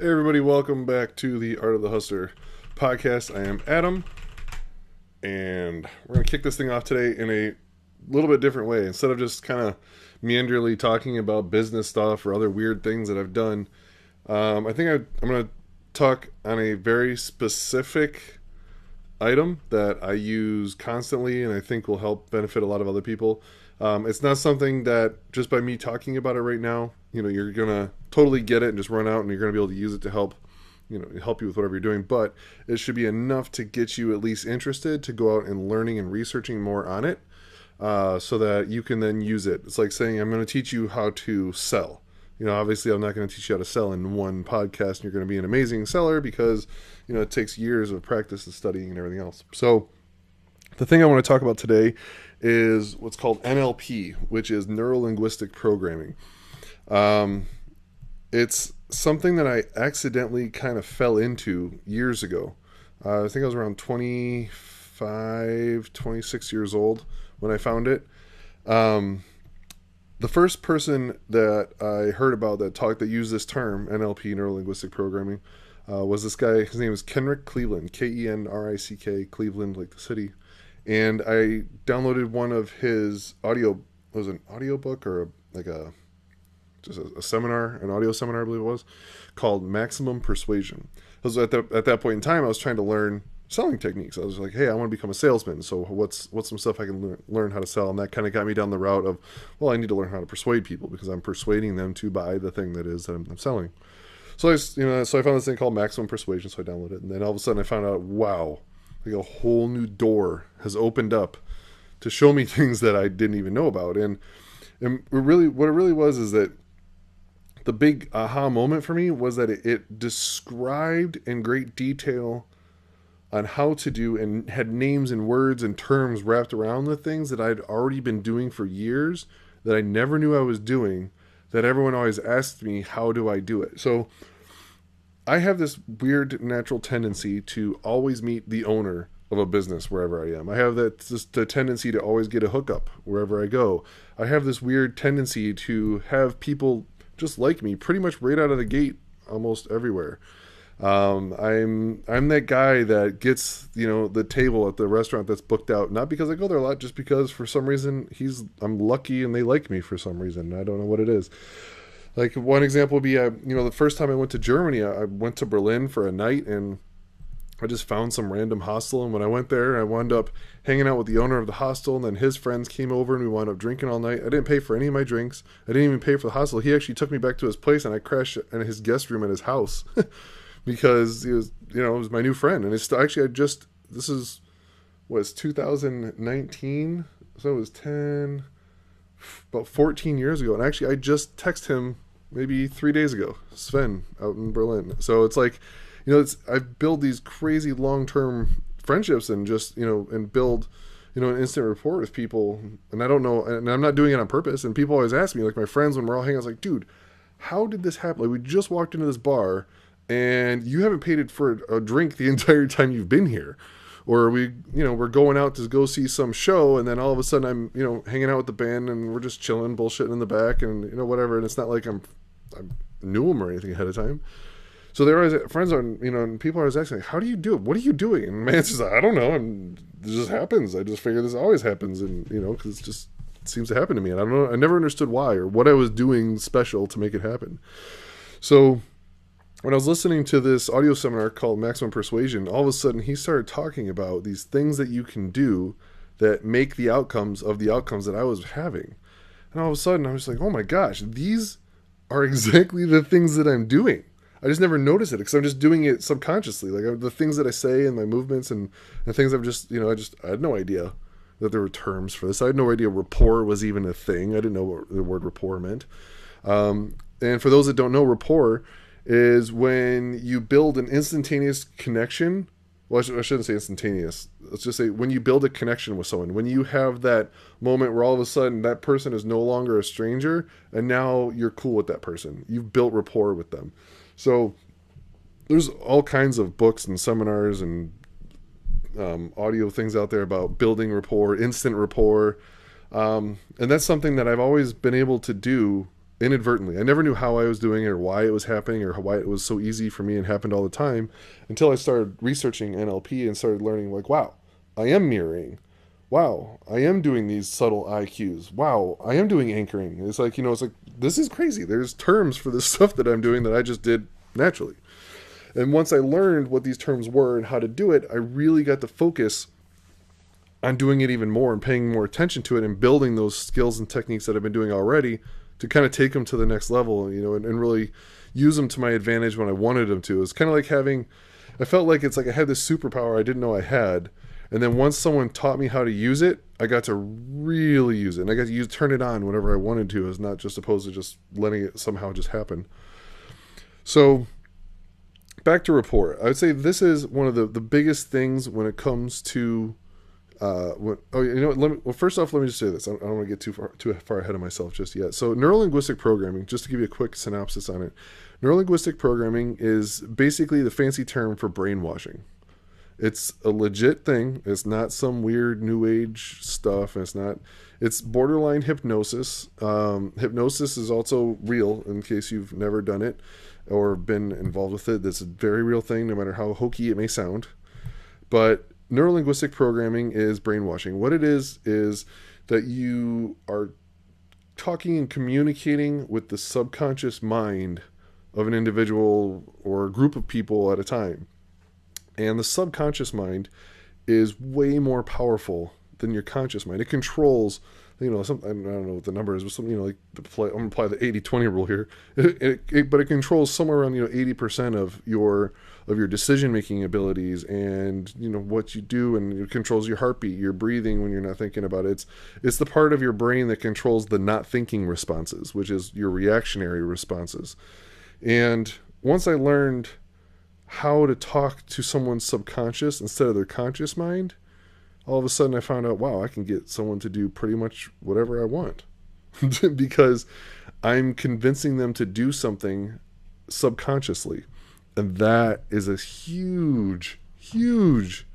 Hey everybody, welcome back to the Art of the Hustler podcast. I am Adam, and we're going to kick this thing off today in a little bit different way. Instead of just kind of meanderly talking about business stuff or other weird things that I've done, I think I'm going to talk on a very specific item that I use constantly and I think will help benefit a lot of other people. It's not something that just by me talking about it right now, you're going to totally get it and just run out and you're going to be able to use it to help you with whatever you're doing. But it should be enough to get you at least interested to go out and learning and researching more on it, so that you can then use it. It's like saying, I'm going to teach you how to sell. Obviously I'm not going to teach you how to sell in one podcast and you're going to be an amazing seller because, it takes years of practice and studying and everything else. So the thing I want to talk about today is what's called NLP, which is neuro-linguistic programming. It's something that I accidentally kind of fell into years ago. I think I was around 25, 26 years old when I found it. The first person that I heard about that used this term, NLP, neuro-linguistic programming, was this guy. His name is Kenrick Cleveland, Kenrick, Cleveland, like the city. And I downloaded one of his was it an audiobook or just a seminar, an audio seminar, I believe it was, called Maximum Persuasion. Because at that point in time, I was trying to learn selling techniques. I was like, hey, I want to become a salesman. So what's some stuff I can learn how to sell? And that kind of got me down the route of, well, I need to learn how to persuade people because I'm persuading them to buy the thing that I'm selling. So so I found this thing called Maximum Persuasion. So I downloaded it, and then all of a sudden I found out, wow, like a whole new door has opened up to show me things that I didn't even know about. And what it really was is that the big aha moment for me was that it described in great detail on how to do and had names and words and terms wrapped around the things that I'd already been doing for years that I never knew I was doing, that everyone always asked me, how do I do it? So I have this weird natural tendency to always meet the owner of a business wherever I am. I have the tendency to always get a hookup wherever I go. I have this weird tendency to have people just like me pretty much right out of the gate almost everywhere. I'm that guy that gets, the table at the restaurant that's booked out, not because I go there a lot, just because for some reason I'm lucky and they like me for some reason. I don't know what it is. Like one example would be, the first time I went to Germany, I went to Berlin for a night and I just found some random hostel. And when I went there, I wound up hanging out with the owner of the hostel, and then his friends came over and we wound up drinking all night. I didn't pay for any of my drinks. I didn't even pay for the hostel. He actually took me back to his place and I crashed in his guest room at his house because he was, it was my new friend. And it's actually, this was 2019. So it was about 14 years ago. And actually I just texted him maybe 3 days ago, Sven, out in Berlin. So it's like, I've built these crazy long-term friendships and just, and build, an instant rapport with people. And I don't know, and I'm not doing it on purpose. And people always ask me, like my friends, when we're all hanging out, I was like, dude, how did this happen? Like we just walked into this bar and you haven't paid for a drink the entire time you've been here. Or we're going out to go see some show, and then all of a sudden I'm, hanging out with the band and we're just chilling, bullshitting in the back and, whatever. And it's not like I knew them or anything ahead of time. So they're always friends are, and people are always asking, how do you do it? What are you doing? And my answer is, I don't know. And it just happens. I just figure this always happens. And, because it seems to happen to me. And I don't know. I never understood why or what I was doing special to make it happen. So when I was listening to this audio seminar called Maximum Persuasion, all of a sudden he started talking about these things that you can do that make the outcomes that I was having. And all of a sudden I was like, oh my gosh, these are exactly the things that I'm doing. I just never noticed it because I'm just doing it subconsciously. Like the things that I say and my movements and things I've just, I had no idea that there were terms for this. I had no idea rapport was even a thing. I didn't know what the word rapport meant. And for those that don't know, rapport is when you build an instantaneous connection. Well, I shouldn't say instantaneous. Let's just say when you build a connection with someone, when you have that moment where all of a sudden that person is no longer a stranger and now you're cool with that person. You've built rapport with them. So there's all kinds of books and seminars and audio things out there about building rapport, instant rapport. And that's something that I've always been able to do inadvertently. I never knew how I was doing it or why it was happening or why it was so easy for me and happened all the time until I started researching NLP and started learning like, wow, I am mirroring. Wow, I am doing these subtle IQs. Wow, I am doing anchoring. It's like, it's like, this is crazy. There's terms for this stuff that I'm doing that I just did naturally. And once I learned what these terms were and how to do it, I really got to focus on doing it even more and paying more attention to it and building those skills and techniques that I've been doing already to kind of take them to the next level, and really use them to my advantage when I wanted them to. It's kind of like I felt like it's like I had this superpower I didn't know I had. And then once someone taught me how to use it, I got to really use it. And I got to turn it on whenever I wanted to, as not just opposed to just letting it somehow just happen. So back to rapport. I would say this is one of the biggest things when it comes to first off, let me just say this. I don't want to get too far ahead of myself just yet. So neurolinguistic programming, just to give you a quick synopsis on it. Neurolinguistic programming is basically the fancy term for brainwashing. It's a legit thing. It's not some weird new age stuff. It's borderline hypnosis. Hypnosis is also real in case you've never done it or been involved with it. It's a very real thing, no matter how hokey it may sound. But neurolinguistic programming is brainwashing. What it is that you are talking and communicating with the subconscious mind of an individual or a group of people at a time. And the subconscious mind is way more powerful than your conscious mind. It controls, I don't know what the number is, but something, I'm going to apply the 80-20 rule here. But it controls somewhere around, 80% of your decision-making abilities and, what you do, and it controls your heartbeat, your breathing when you're not thinking about it. It's the part of your brain that controls the not thinking responses, which is your reactionary responses. And once I learned how to talk to someone's subconscious instead of their conscious mind, all of a sudden I found out, wow, I can get someone to do pretty much whatever I want because I'm convincing them to do something subconsciously. And that is a huge, huge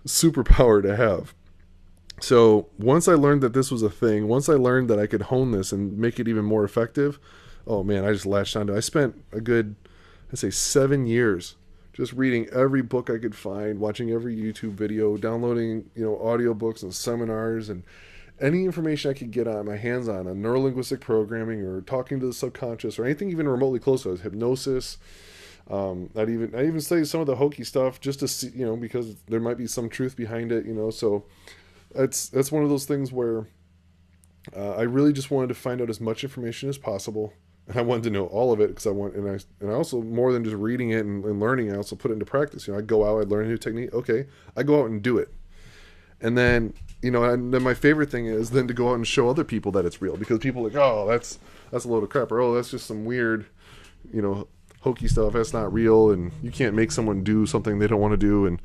superpower to have. So once I learned that this was a thing, once I learned that I could hone this and make it even more effective, oh man, I just latched onto it. I spent a good, I'd say 7 years just reading every book I could find, watching every YouTube video, downloading, audiobooks and seminars and any information I could get on my hands on neurolinguistic programming or talking to the subconscious or anything even remotely close to it, hypnosis. I even studied some of the hokey stuff just to see, because there might be some truth behind it, so that's one of those things where I really just wanted to find out as much information as possible. And I wanted to know all of it because I also, more than just reading it and learning, I also put it into practice. I go out, I learn a new technique. Okay, I go out and do it. And then, and then my favorite thing is then to go out and show other people that it's real, because people are like, oh, that's a load of crap, or oh, that's just some weird, hokey stuff. That's not real, and you can't make someone do something they don't want to do. And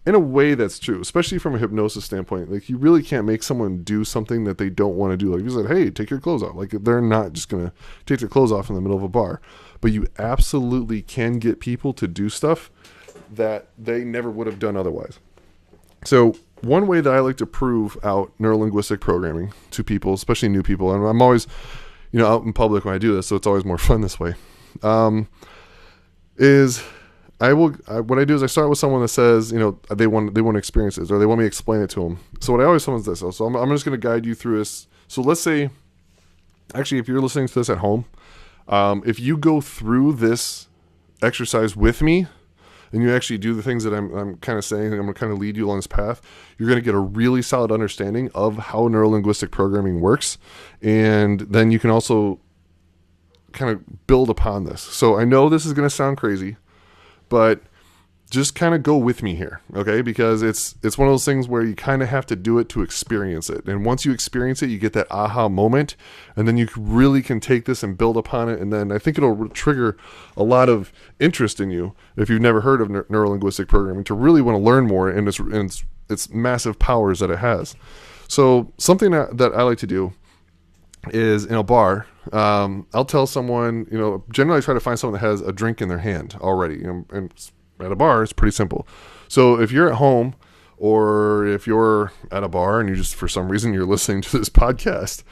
in a way, that's true, especially from a hypnosis standpoint. Like, you really can't make someone do something that they don't want to do. Like, you said, hey, take your clothes off. Like, they're not just going to take their clothes off in the middle of a bar. But you absolutely can get people to do stuff that they never would have done otherwise. So one way that I like to prove out neurolinguistic programming to people, especially new people, and I'm always, out in public when I do this, so it's always more fun this way, is what I do is I start with someone that says, they want to experience this, or they want me to explain it to them. So what I always tell them is this. So I'm just going to guide you through this. So let's say, actually, if you're listening to this at home, if you go through this exercise with me, and you actually do the things that I'm kind of saying, I'm going to kind of lead you along this path, you're going to get a really solid understanding of how neurolinguistic programming works. And then you can also kind of build upon this. So I know this is going to sound crazy, but just kind of go with me here, okay? Because it's one of those things where you kind of have to do it to experience it. And once you experience it, you get that aha moment, and then you really can take this and build upon it. And then I think it'll trigger a lot of interest in you, if you've never heard of neurolinguistic programming, to really want to learn more and its massive powers that it has. So something that I like to do is, in a bar, I'll tell someone, generally I try to find someone that has a drink in their hand already, and at a bar, it's pretty simple. So if you're at home, or if you're at a bar and you just, for some reason, you're listening to this podcast,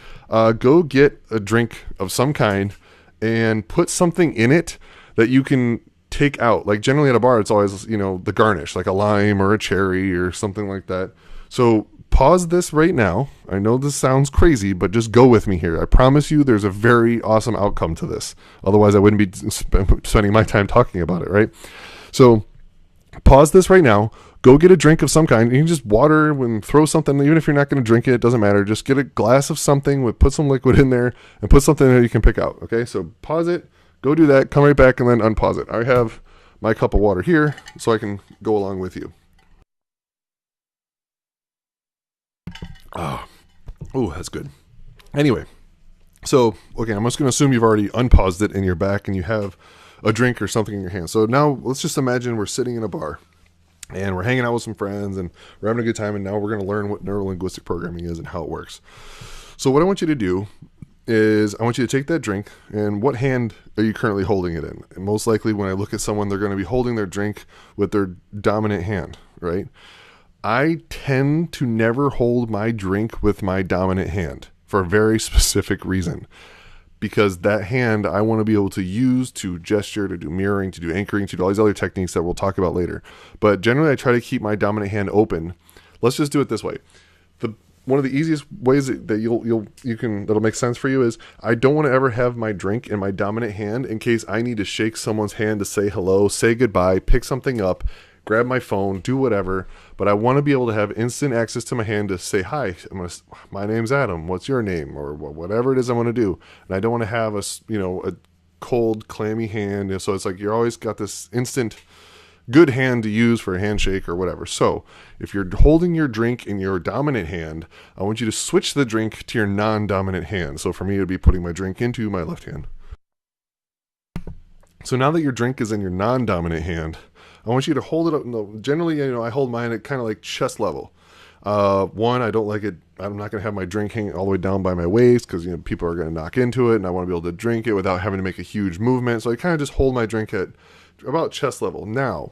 go get a drink of some kind and put something in it that you can take out. Like generally at a bar, it's always, the garnish, like a lime or a cherry or something like that. So pause this right now. I know this sounds crazy, but just go with me here. I promise you there's a very awesome outcome to this. Otherwise, I wouldn't be spending my time talking about it, right? So pause this right now. Go get a drink of some kind. You can just water and throw something, even if you're not going to drink it, it doesn't matter. Just get a glass of something, put some liquid in there, and put something that you can pick out. Okay, so pause it, go do that, come right back, and then unpause it. I have my cup of water here, so I can go along with you. Oh, that's good. Anyway, so, okay, I'm just going to assume you've already unpaused it and you're back and you have a drink or something in your hand. So now let's just imagine we're sitting in a bar. And we're hanging out with some friends and we're having a good time. And now we're going to learn what neuro-linguistic programming is and how it works. So what I want you to do is I want you to take that drink, and what hand are you currently holding it in? And most likely when I look at someone, they're going to be holding their drink with their dominant hand, right? I tend to never hold my drink with my dominant hand for a very specific reason. Because that hand I want to be able to use to gesture, to do mirroring, to do anchoring, to do all these other techniques that we'll talk about later. But generally I try to keep my dominant hand open. Let's just do it this way. One of the easiest ways that that'll make sense for you is I don't want to ever have my drink in my dominant hand in case I need to shake someone's hand to say hello, say goodbye, pick something up, grab my phone, do whatever. But I want to be able to have instant access to my hand to say, hi, my name's Adam. What's your name? Or whatever it is I want to do. And I don't want to have a cold, clammy hand. So it's like you're always got this instant good hand to use for a handshake or whatever. So if you're holding your drink in your dominant hand, I want you to switch the drink to your non-dominant hand. So for me, it would be putting my drink into my left hand. So now that your drink is in your non-dominant hand, I want you to hold it up. No, generally, I hold mine at kind of like chest level. One, I don't like it. I'm not going to have my drink hanging all the way down by my waist because people are going to knock into it, and I want to be able to drink it without having to make a huge movement. So I kind of just hold my drink at about chest level. Now,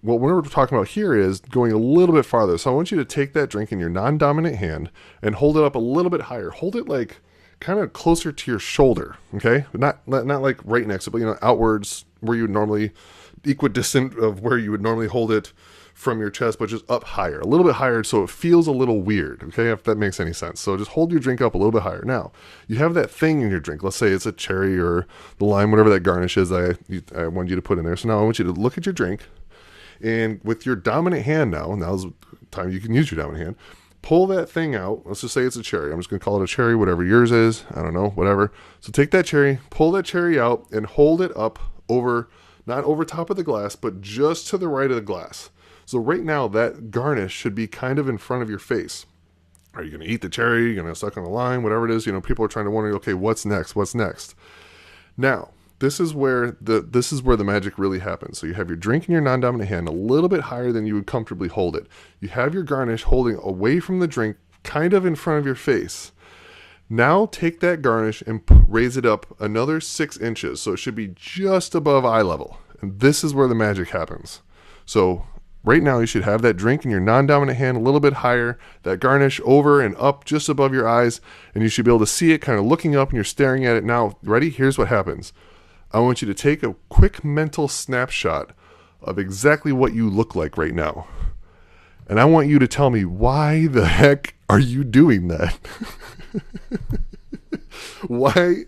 what we're talking about here is going a little bit farther. So I want you to take that drink in your non-dominant hand and hold it up a little bit higher. Hold it like kind of closer to your shoulder. Okay, not like right next to it, but outwards where you would normally equidistant of where you would normally hold it from your chest, but just up higher, a little bit higher, so it feels a little weird, okay, if that makes any sense. So just hold your drink up a little bit higher. Now, you have that thing in your drink. Let's say it's a cherry or the lime, whatever that garnish is I want you to put in there. So now I want you to look at your drink, and with your dominant hand now's the time you can use your dominant hand, pull that thing out. Let's just say it's a cherry. I'm just going to call it a cherry, whatever yours is. I don't know, whatever. So take that cherry, pull that cherry out, and hold it up over, not over top of the glass, but just to the right of the glass. So right now, that garnish should be kind of in front of your face. Are you going to eat the cherry? Are you going to suck on the lime? Whatever it is, people are trying to wonder, okay, what's next? What's next? Now, this is where the magic really happens. So you have your drink in your non-dominant hand a little bit higher than you would comfortably hold it. You have your garnish holding away from the drink, kind of in front of your face. Now take that garnish and raise it up another 6 inches. So it should be just above eye level. And this is where the magic happens. So right now you should have that drink in your non-dominant hand a little bit higher, that garnish over and up just above your eyes, and you should be able to see it kind of looking up and you're staring at it. Now, ready? Here's what happens. I want you to take a quick mental snapshot of exactly what you look like right now. And I want you to tell me, why the heck are you doing that? Why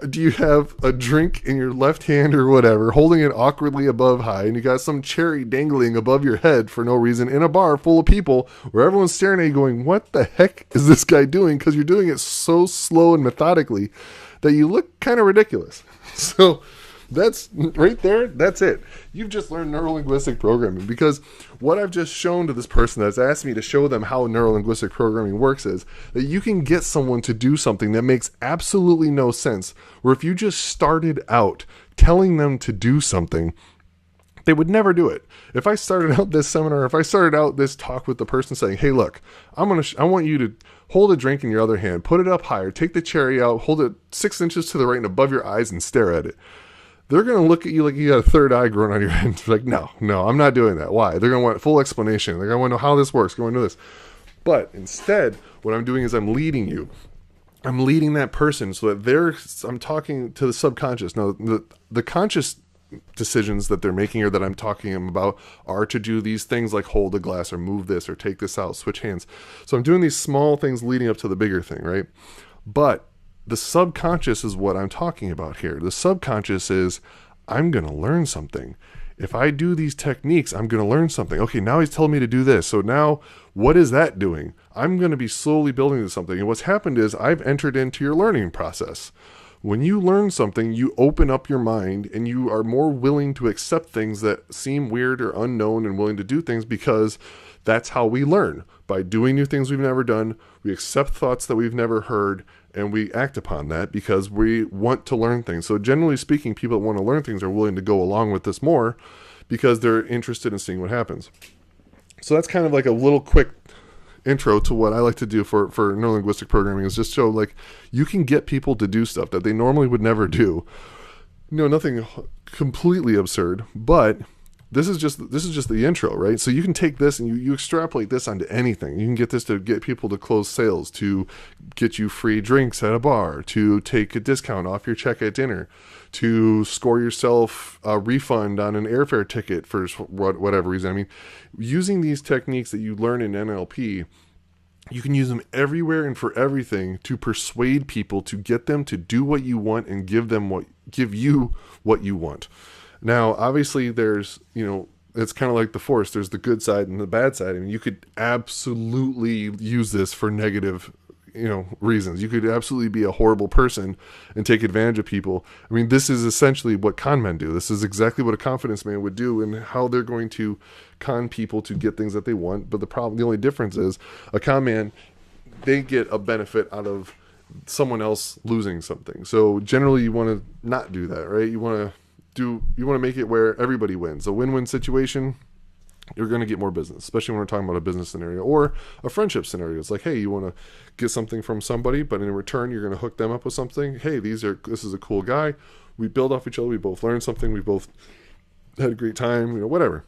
do you have a drink in your left hand or whatever, holding it awkwardly above high, and you got some cherry dangling above your head for no reason in a bar full of people where everyone's staring at you going, what the heck is this guy doing? Because you're doing it so slow and methodically that you look kind of ridiculous. So that's right there. That's it. You've just learned neurolinguistic programming, because what I've just shown to this person that's asked me to show them how neurolinguistic programming works is that you can get someone to do something that makes absolutely no sense. Where if you just started out telling them to do something, they would never do it. If I started out this seminar, if I started out this talk with the person saying, hey, look, I want you to hold a drink in your other hand, put it up higher, take the cherry out, hold it 6 inches to the right and above your eyes and stare at it. they're going to look at you like you got a third eye growing on your head. Like, no, I'm not doing that. Why? They're going to want full explanation. They're going to want to know how this works. They're going to know this. But instead, what I'm doing is I'm leading you. I'm leading that person so that I'm talking to the subconscious. Now, the conscious decisions that they're making or that I'm talking about are to do these things like hold a glass or move this or take this out, switch hands. So I'm doing these small things leading up to the bigger thing, right? But the subconscious is what I'm talking about here. The subconscious is, I'm going to learn something. If I do these techniques, I'm going to learn something. Okay, now he's telling me to do this. So now what is that doing? I'm going to be slowly building to something. And what's happened is I've entered into your learning process. When you learn something, you open up your mind and you are more willing to accept things that seem weird or unknown and willing to do things because that's how we learn. By doing new things we've never done, we accept thoughts that we've never heard, and we act upon that because we want to learn things. So generally speaking, people that want to learn things are willing to go along with this more because they're interested in seeing what happens. So that's kind of like a little quick intro to what I like to do for neurolinguistic programming, is just show like you can get people to do stuff that they normally would never do. Nothing completely absurd, but this is just the intro, right? So you can take this and you extrapolate this onto anything. You can get this to get people to close sales, to get you free drinks at a bar, to take a discount off your check at dinner, to score yourself a refund on an airfare ticket for whatever reason. I mean, using these techniques that you learn in NLP, you can use them everywhere and for everything to persuade people, to get them to do what you want and give you what you want. Now, obviously, there's, it's kind of like the force. There's the good side and the bad side. I mean, you could absolutely use this for negative, reasons. You could absolutely be a horrible person and take advantage of people. I mean, this is essentially what con men do. This is exactly what a confidence man would do and how they're going to con people to get things that they want. But the only difference is a con man, they get a benefit out of someone else losing something. So generally you want to not do that, right? You want to make it where everybody wins. A win-win situation, you're going to get more business, especially when we're talking about a business scenario or a friendship scenario. It's like, hey, you want to get something from somebody, but in return, you're going to hook them up with something. Hey, this is a cool guy. We build off each other. We both learned something. We both had a great time, whatever.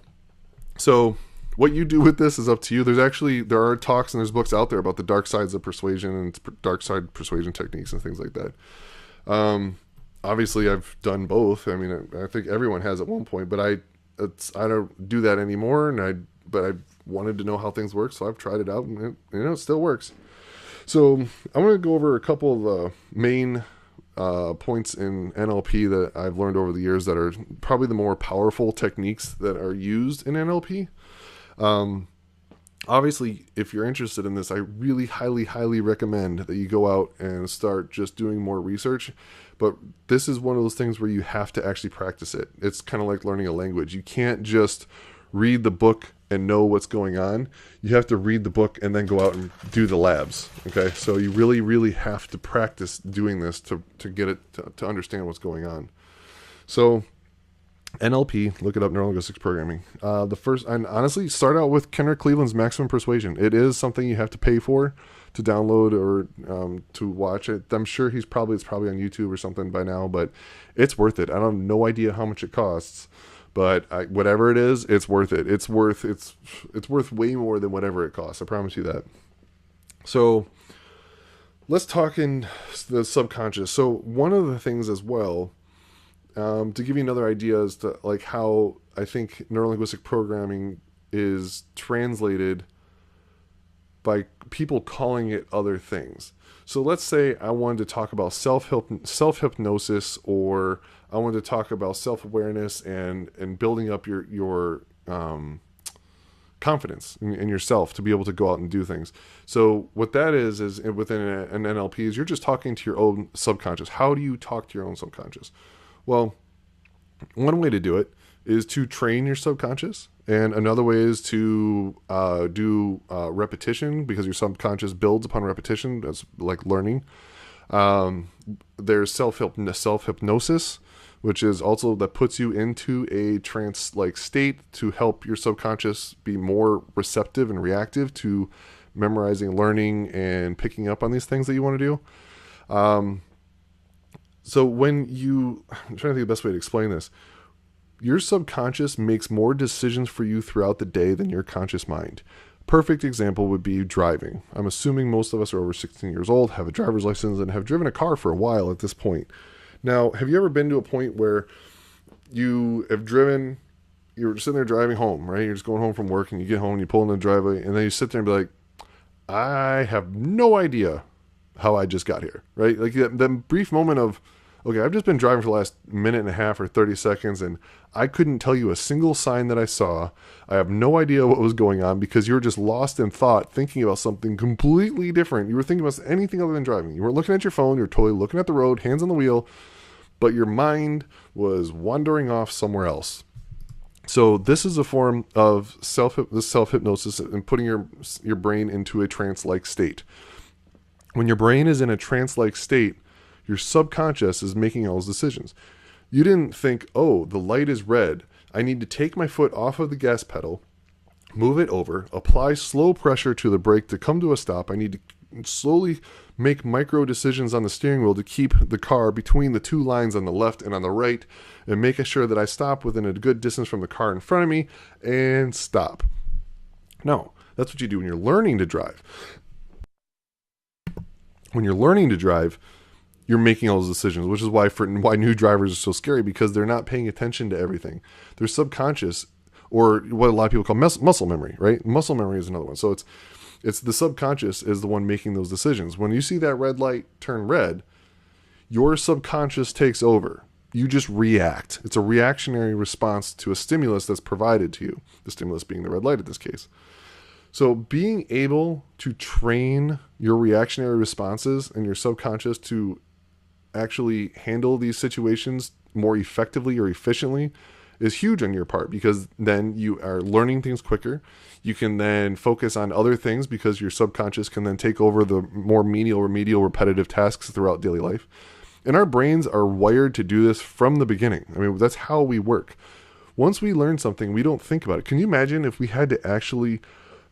So what you do with this is up to you. There are talks and there's books out there about the dark sides of persuasion and dark side persuasion techniques and things like that. Obviously I've done both. I mean, I think everyone has at one point, but I don't do that anymore. But I wanted to know how things work. So I've tried it out and it still works. So I want to go over a couple of the main points in NLP that I've learned over the years that are probably the more powerful techniques that are used in NLP. Obviously, if you're interested in this, I really highly, highly recommend that you go out and start just doing more research. But this is one of those things where you have to actually practice it. It's kind of like learning a language. You can't just read the book and know what's going on. You have to read the book and then go out and do the labs. Okay, so you really, really have to practice doing this to get it to understand what's going on. So NLP, look it up, neurolinguistics programming. And honestly, start out with Kenner Cleveland's Maximum Persuasion. It is something you have to pay for to download or to watch it. I'm sure it's probably on YouTube or something by now, but it's worth it. I have no idea how much it costs, but whatever it is, it's worth it. It's worth way more than whatever it costs. I promise you that. So let's talk in the subconscious. So one of the things as well, to give you another idea as to like how I think neurolinguistic programming is translated by people calling it other things. So let's say I wanted to talk about self-hypnosis, or I wanted to talk about self-awareness and building up your confidence in yourself to be able to go out and do things. So what that is within an NLP is you're just talking to your own subconscious. How do you talk to your own subconscious? Well, one way to do it is to train your subconscious, and another way is to do repetition, because your subconscious builds upon repetition. That's like learning. There's self-hypnosis, which is also that puts you into a trance-like state to help your subconscious be more receptive and reactive to memorizing, learning, and picking up on these things that you want to do. So when I'm trying to think of the best way to explain this. Your subconscious makes more decisions for you throughout the day than your conscious mind. Perfect example would be driving. I'm assuming most of us are over 16 years old, have a driver's license, and have driven a car for a while at this point. Now, have you ever been to a point where you're sitting there driving home, right? You're just going home from work and you get home and you pull in the driveway and then you sit there and be like, I have no idea how I just got here, right? Like that brief moment of, okay, I've just been driving for the last minute and a half or 30 seconds and I couldn't tell you a single sign that I saw. I have no idea what was going on because you were just lost in thought, thinking about something completely different. You were thinking about anything other than driving. You weren't looking at your phone. You were totally looking at the road, hands on the wheel, but your mind was wandering off somewhere else. So this is a form of self-hypnosis and putting your brain into a trance-like state. When your brain is in a trance-like state, your subconscious is making all those decisions. You didn't think, oh, the light is red. I need to take my foot off of the gas pedal, move it over, apply slow pressure to the brake to come to a stop. I need to slowly make micro decisions on the steering wheel to keep the car between the two lines on the left and on the right and making sure that I stop within a good distance from the car in front of me and stop. No, that's what you do when you're learning to drive. When you're learning to drive, you're making all those decisions, which is why new drivers are so scary, because they're not paying attention to everything. Their subconscious, or what a lot of people call muscle memory, right? Muscle memory is another one. So it's the subconscious is the one making those decisions. When you see that red light turn red, your subconscious takes over. You just react. It's a reactionary response to a stimulus that's provided to you, the stimulus being the red light in this case. So being able to train your reactionary responses and your subconscious to actually handle these situations more effectively or efficiently is huge on your part, because then you are learning things quicker. You can then focus on other things because your subconscious can then take over the more menial, repetitive tasks throughout daily life. And our brains are wired to do this from the beginning. I mean, that's how we work. Once we learn something, we don't think about it. Can you imagine if we had to actually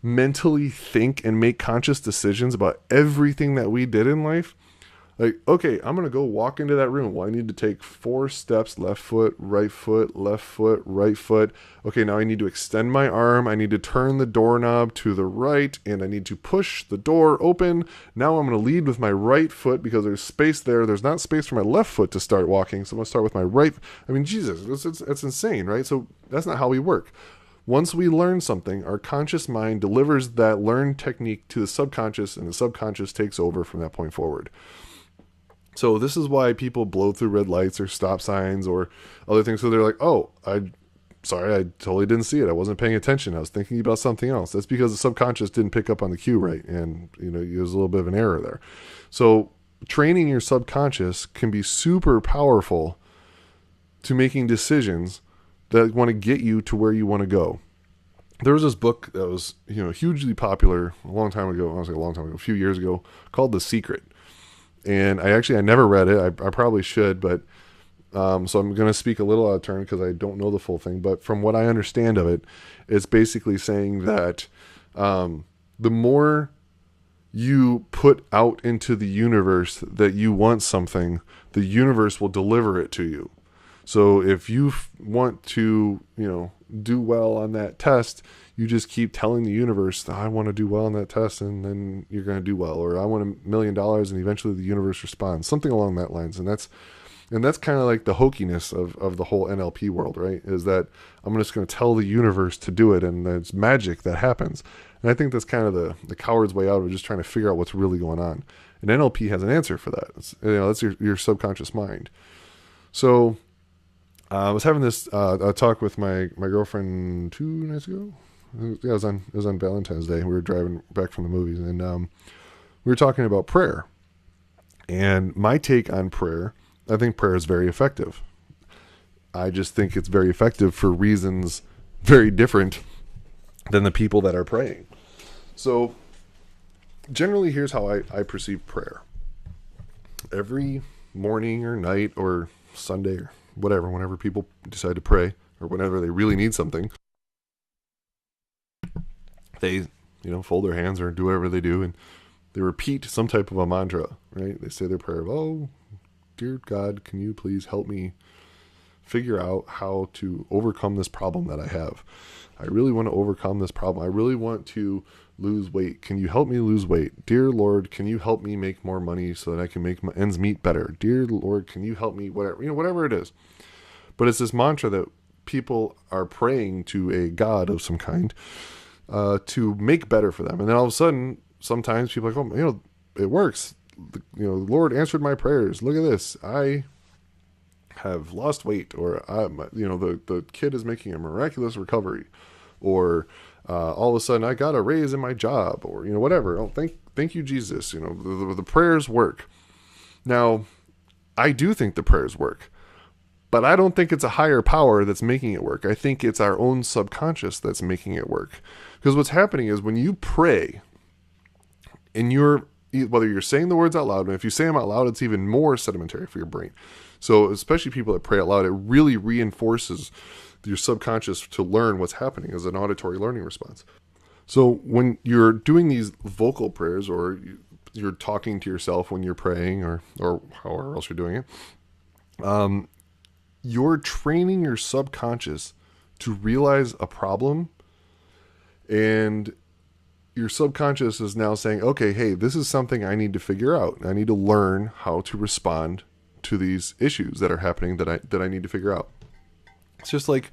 mentally think and make conscious decisions about everything that we did in life? Like, okay, I'm going to go walk into that room. Well, I need to take 4 steps, left foot, right foot, left foot, right foot. Okay, now I need to extend my arm. I need to turn the doorknob to the right, and I need to push the door open. Now I'm going to lead with my right foot because there's space there. There's not space for my left foot to start walking, so I'm going to start with my right. I mean, Jesus, that's insane, right? So that's not how we work. Once we learn something, our conscious mind delivers that learned technique to the subconscious, and the subconscious takes over from that point forward. So this is why people blow through red lights or stop signs or other things. So they're like, oh, I totally didn't see it. I wasn't paying attention. I was thinking about something else. That's because the subconscious didn't pick up on the cue right. And, there's a little bit of an error there. So training your subconscious can be super powerful to making decisions that want to get you to where you want to go. There was this book that was, hugely popular a long time ago. I was like a few years ago, called The Secret. And I never read it. I probably should, but so I'm going to speak a little out of turn because I don't know the full thing. But from what I understand of it, it's basically saying that the more you put out into the universe that you want something, the universe will deliver it to you. So if you want to, do well on that test, you just keep telling the universe that I want to do well on that test, and then you're going to do well. Or I want $1 million, and eventually the universe responds. Something along that lines. And that's kind of like the hokiness of the whole NLP world, right? Is that I'm just going to tell the universe to do it, and it's magic that happens. And I think that's kind of the coward's way out of just trying to figure out what's really going on. And NLP has an answer for that. That's your subconscious mind. So I was having this a talk with my girlfriend 2 nights ago. Yeah, it was on Valentine's Day. We were driving back from the movies, and we were talking about prayer. And my take on prayer, I think prayer is very effective. I just think it's very effective for reasons very different than the people that are praying. So generally, here's how I perceive prayer. Every morning or night or Sunday or whatever, whenever people decide to pray or whenever they really need something, they, fold their hands or do whatever they do, and they repeat some type of a mantra, right? They say their prayer of, dear God, can you please help me figure out how to overcome this problem that I have? I really want to overcome this problem. I really want to lose weight. Can you help me lose weight? Dear Lord, can you help me make more money so that I can make my ends meet better? Dear Lord, can you help me? Whatever, whatever it is. But it's this mantra that people are praying to a God of some kind to make better for them. And then all of a sudden, sometimes people are like, oh, it works. The Lord answered my prayers. Look at this. I have lost weight, or the kid is making a miraculous recovery, or all of a sudden I got a raise in my job, or whatever. Oh, thank you, Jesus. The prayers work. Now, I do think the prayers work, but I don't think it's a higher power that's making it work. I think it's our own subconscious that's making it work. Because what's happening is when you pray, and whether you're saying the words out loud, and if you say them out loud, it's even more sedimentary for your brain. So especially people that pray out loud, it really reinforces your subconscious to learn what's happening as an auditory learning response. So when you're doing these vocal prayers, or you're talking to yourself when you're praying, or however else you're doing it, you're training your subconscious to realize a problem, and your subconscious is now saying, okay, hey, this is something I need to figure out. I need to learn how to respond to these issues that are happening that I need to figure out. It's just like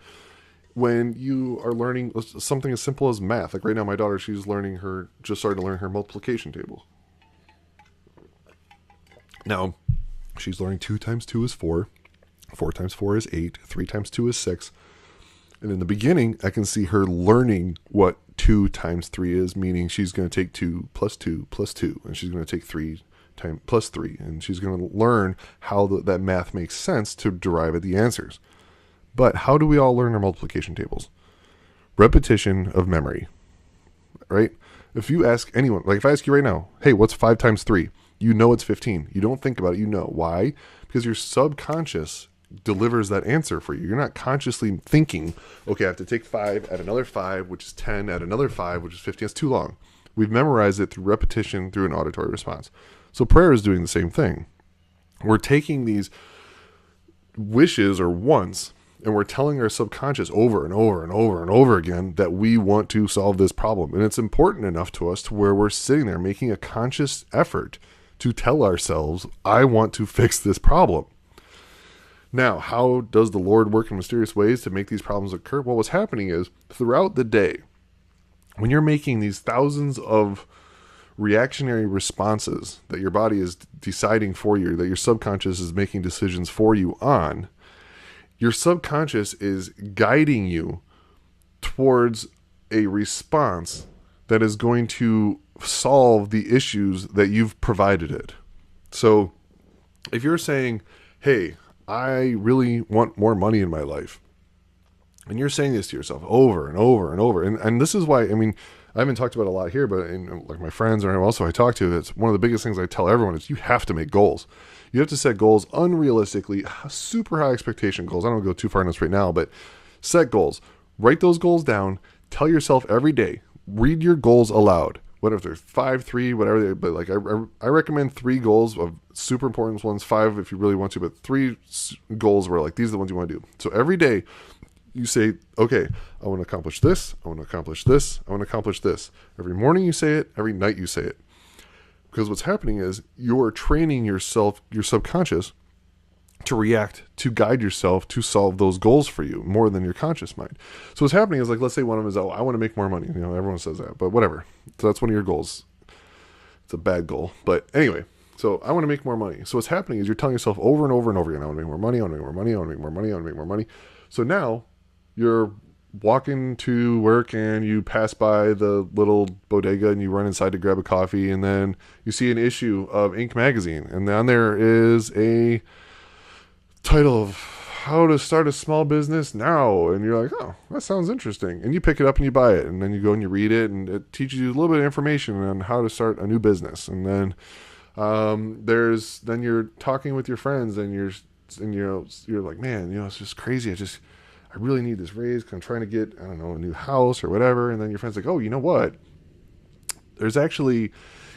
when you are learning something as simple as math. Like right now, my daughter, she's just started to learn her multiplication table. Now, she's learning 2 times 2 is 4. 4 times 4 is 8. 3 times 2 is 6. And in the beginning, I can see her learning what 2 times 3 is, meaning she's going to take 2 plus 2 plus 2, and she's going to take 3 times plus 3, and she's going to learn how that math makes sense to derive at the answers. But how do we all learn our multiplication tables? Repetition of memory, right? If you ask anyone, like if I ask you right now, hey, what's 5 times 3? You know it's 15. You don't think about it. You know. Why? Because your subconscious delivers that answer for you. You're not consciously thinking, okay, I have to take 5, add another 5, which is 10, add another 5, which is 15. It's too long. We've memorized it through repetition, through an auditory response. So prayer is doing the same thing. We're taking these wishes or wants, and we're telling our subconscious over and over and over and over again that we want to solve this problem. And it's important enough to us to where we're sitting there making a conscious effort to tell ourselves, I want to fix this problem. Now, how does the Lord work in mysterious ways to make these problems occur? Well, what's happening is throughout the day, when you're making these thousands of reactionary responses that your body is deciding for you, that your subconscious is making decisions for you on, your subconscious is guiding you towards a response that is going to solve the issues that you've provided it. So if you're saying, hey, I really want more money in my life, and you're saying this to yourself over and over and over, and this is why, I haven't talked about it a lot here, but like my friends or anyone else who I talk to, that's one of the biggest things I tell everyone is you have to make goals. You have to set goals unrealistically, super high expectation goals. I don't want to go too far in this right now, but set goals. Write those goals down. Tell yourself every day, read your goals aloud. What if there's 5, 3, whatever, but like I recommend 3 goals of super important ones, 5 if you really want to, but 3 goals where like these are the ones you want to do. So every day you say, okay, I want to accomplish this, I want to accomplish this, I want to accomplish this. Every morning you say it, every night you say it. Because what's happening is you're training your subconscious to react, to guide yourself to solve those goals for you more than your conscious mind. So what's happening is, like, let's say one of them is, oh, I want to make more money. Everyone says that, but whatever. So that's one of your goals. It's a bad goal. But anyway, so I want to make more money. So what's happening is you're telling yourself over and over and over again, I want to make more money, I want to make more money, I want to make more money, I want to make more money. So now you're walking to work and you pass by the little bodega and you run inside to grab a coffee, and then you see an issue of Inc. magazine, and on there is a title of how to start a small business now, and you're like, oh, that sounds interesting, and you pick it up and you buy it, and then you go and you read it, and it teaches you a little bit of information on how to start a new business. And then then you're talking with your friends, and you're like, man, it's just crazy. I really need this raise because I'm trying to get, a new house or whatever. And then your friend's like, oh, you know what? There's actually,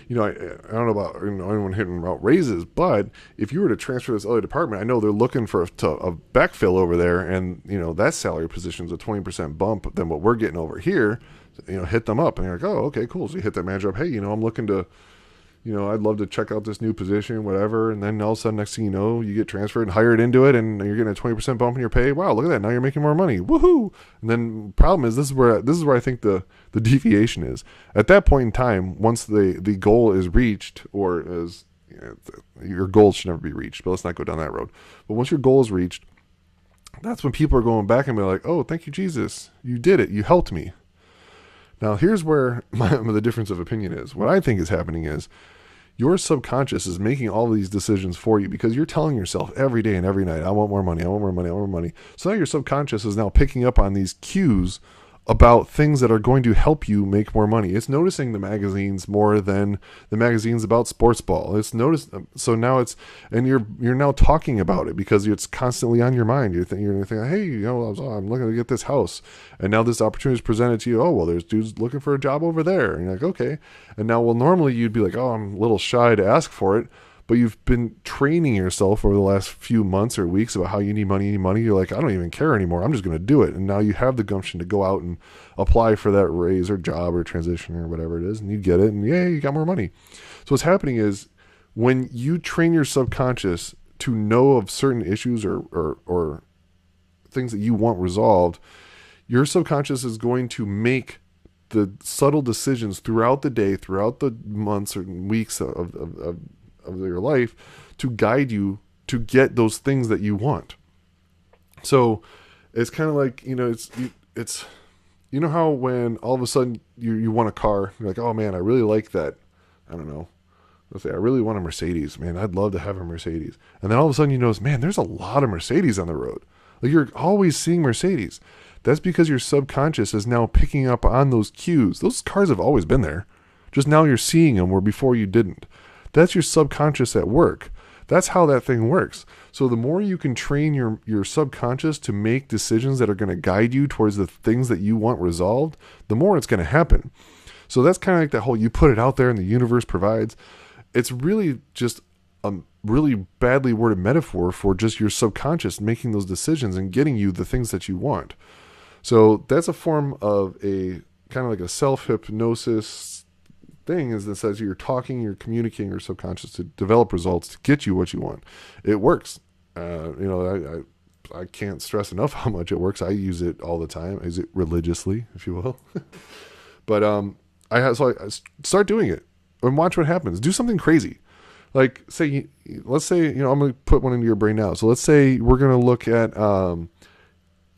I don't know about anyone hitting about raises, but if you were to transfer this other department, I know they're looking for a backfill over there, and that salary position's a 20% bump than what we're getting over here. Hit them up, and you're like, oh, okay, cool. So you hit that manager up, hey, I'm looking to, I'd love to check out this new position, whatever. And then all of a sudden, next thing you know, you get transferred and hired into it, and you're getting a 20% bump in your pay. Wow, look at that! Now you're making more money. Woohoo! And then problem is, this is where I think the deviation is. At that point in time, once the goal is reached, or as your goal should never be reached, but let's not go down that road. But once your goal is reached, that's when people are going back and be like, oh, thank you, Jesus, you did it, you helped me. Now, here's where the difference of opinion is. What I think is happening is your subconscious is making all of these decisions for you because you're telling yourself every day and every night, I want more money, I want more money, I want more money. So now your subconscious is now picking up on these cues about things that are going to help you make more money. It's noticing the magazines more than the magazines about sports ball. So now you're now talking about it because it's constantly on your mind. You're thinking, hey, I'm looking to get this house, and now this opportunity is presented to you. Oh, well, there's dudes looking for a job over there, and you're like, okay. And now, well, normally you'd be like, oh, I'm a little shy to ask for it. But you've been training yourself over the last few months or weeks about how you need money. You're like, I don't even care anymore. I'm just going to do it. And now you have the gumption to go out and apply for that raise or job or transition or whatever it is. And you get it. And yay, you got more money. So what's happening is when you train your subconscious to know of certain issues or things that you want resolved, your subconscious is going to make the subtle decisions throughout the day, throughout the months or weeks of your life to guide you to get those things that you want. So it's kind of like, it's how when all of a sudden you want a car, you're like, oh man, I really like that. I don't know. Let's say I really want a Mercedes, man. I'd love to have a Mercedes. And then all of a sudden you notice, man, there's a lot of Mercedes on the road. Like you're always seeing Mercedes. That's because your subconscious is now picking up on those cues. Those cars have always been there. Just now you're seeing them where before you didn't. That's your subconscious at work. That's how that thing works. So the more you can train your subconscious to make decisions that are going to guide you towards the things that you want resolved, the more it's going to happen. So that's kind of like that whole, you put it out there and the universe provides. It's really just a really badly worded metaphor for just your subconscious making those decisions and getting you the things that you want. So that's a form of a kind of like a self-hypnosis thing, is that says you're communicating your subconscious to develop results to get you what you want. It works. I can't stress enough how much it works. I use it all the time. I use it religiously, if you will. But I start doing it and watch what happens. Do something crazy. Like let's say, I'm going to put one into your brain now. So let's say we're going to look at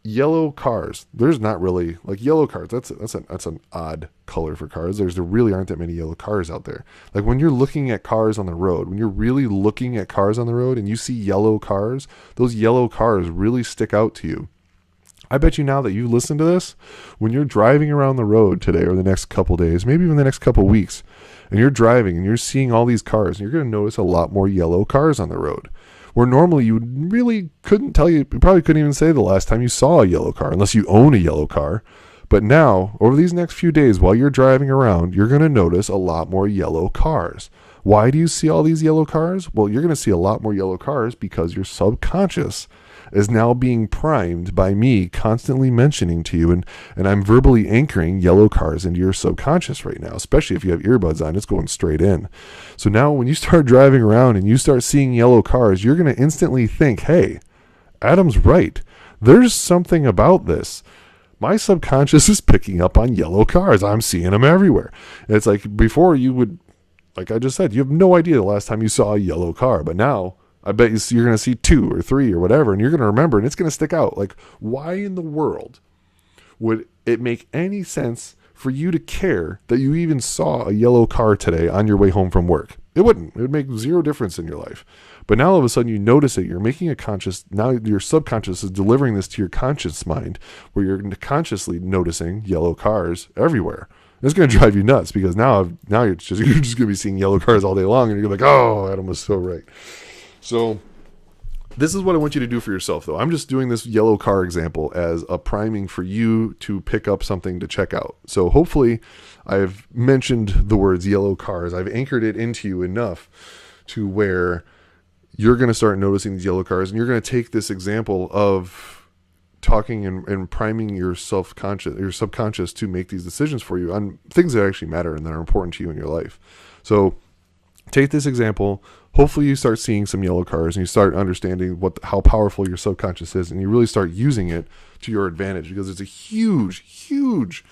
yellow cars. There's not really like yellow cars. That's an odd color for cars. There really aren't that many yellow cars out there. Like when you're looking at cars on the road, when you're really looking at cars on the road and you see yellow cars, those yellow cars really stick out to you. I bet you now that you listen to this, when you're driving around the road today or the next couple days, maybe even the next couple weeks, and you're driving and you're seeing all these cars, and you're going to notice a lot more yellow cars on the road. Where normally you really couldn't tell you probably couldn't even say the last time you saw a yellow car unless you own a yellow car. But now, over these next few days while you're driving around, you're going to notice a lot more yellow cars. Why do you see all these yellow cars? Well, you're going to see a lot more yellow cars because your subconscious is now being primed by me constantly mentioning to you, and I'm verbally anchoring yellow cars into your subconscious right now, especially if you have earbuds on, it's going straight in. So now when you start driving around and you start seeing yellow cars, you're going to instantly think, hey, Adam's right. There's something about this. My subconscious is picking up on yellow cars. I'm seeing them everywhere. And it's like before you would, like I just said, you have no idea the last time you saw a yellow car, but now I bet you're going to see 2 or 3 or whatever, and you're going to remember, and it's going to stick out. Like, why in the world would it make any sense for you to care that you even saw a yellow car today on your way home from work? It wouldn't. It would make zero difference in your life. But now all of a sudden you notice it. You're making a conscious, now your subconscious is delivering this to your conscious mind, where you're consciously noticing yellow cars everywhere. It's going to drive you nuts because now you're just going to be seeing yellow cars all day long, and you're like, oh, Adam was so right. So This is what I want you to do for yourself, though. I'm just doing this yellow car example as a priming for you to pick up something to check out. So hopefully I've mentioned the words yellow cars. I've anchored it into you enough to where you're going to start noticing these yellow cars, and you're going to take this example of talking and priming your subconscious to make these decisions for you on things that actually matter and that are important to you in your life. So take this example. Hopefully you start seeing some yellow cars and you start understanding how powerful your subconscious is, and you really start using it to your advantage, because it's a huge, huge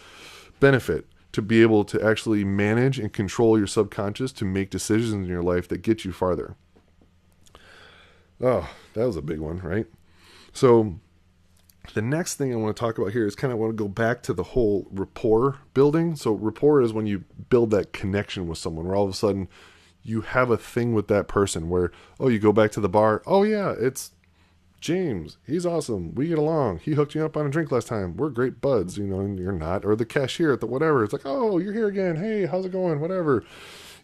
benefit to be able to actually manage and control your subconscious to make decisions in your life that get you farther. Oh, that was a big one, right? So the next thing I want to talk about here is I want to go back to the whole rapport building. So rapport is when you build that connection with someone where all of a sudden you have a thing with that person where, oh, you go back to the bar. Oh yeah, it's James. He's awesome. We get along. He hooked you up on a drink last time. We're great buds, and you're not. Or the cashier at the whatever. It's like, oh, you're here again. Hey, how's it going? Whatever.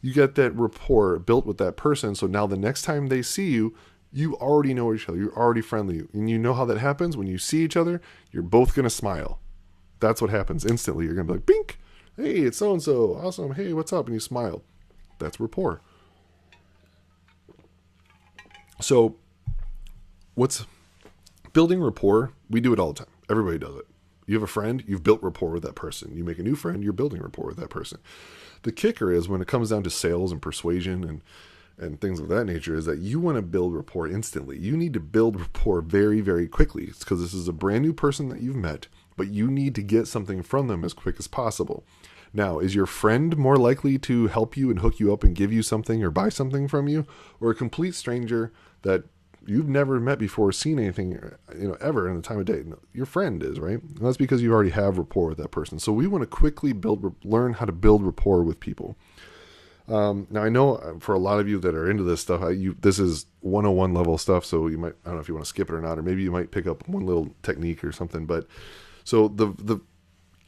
You get that rapport built with that person. So now the next time they see you, you already know each other. You're already friendly. And you know how that happens. When you see each other, you're both going to smile. That's what happens instantly. You're going to be like, bink. Hey, it's so-and-so. Awesome. Hey, what's up? And you smile. That's rapport. So what's building rapport? We do it all the time. Everybody does it. You have a friend, you've built rapport with that person. You make a new friend, you're building rapport with that person. The kicker is when it comes down to sales and persuasion and things of that nature, is that you want to build rapport instantly. You need to build rapport very, very quickly. It's because this is a brand new person that you've met, but you need to get something from them as quick as possible. Now, is your friend more likely to help you and hook you up and give you something or buy something from you, or a complete stranger that you've never met before, seen anything, ever in the time of day? No, your friend is, right? And that's because you already have rapport with that person. So we want to quickly learn how to build rapport with people. Now I know for a lot of you that are into this stuff, this is 101 level stuff. So you might, I don't know if you want to skip it or not, or maybe you might pick up one little technique or something. But so the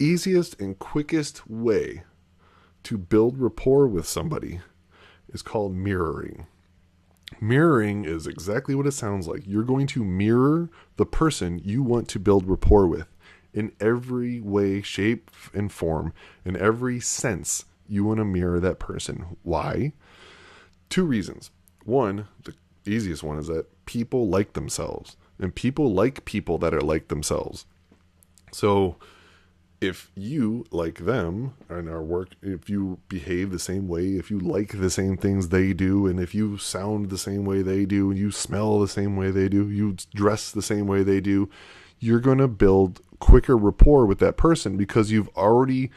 easiest and quickest way to build rapport with somebody is called mirroring. Mirroring is exactly what it sounds like. You're going to mirror the person you want to build rapport with in every way, shape, and form. In every sense, you want to mirror that person. Why? 2 reasons. One, the easiest one, is that people like themselves, and people like people that are like themselves. So if you like them in our work, if you behave the same way, if you like the same things they do, and if you sound the same way they do, and you smell the same way they do, you dress the same way they do, you're going to build quicker rapport with that person because you've already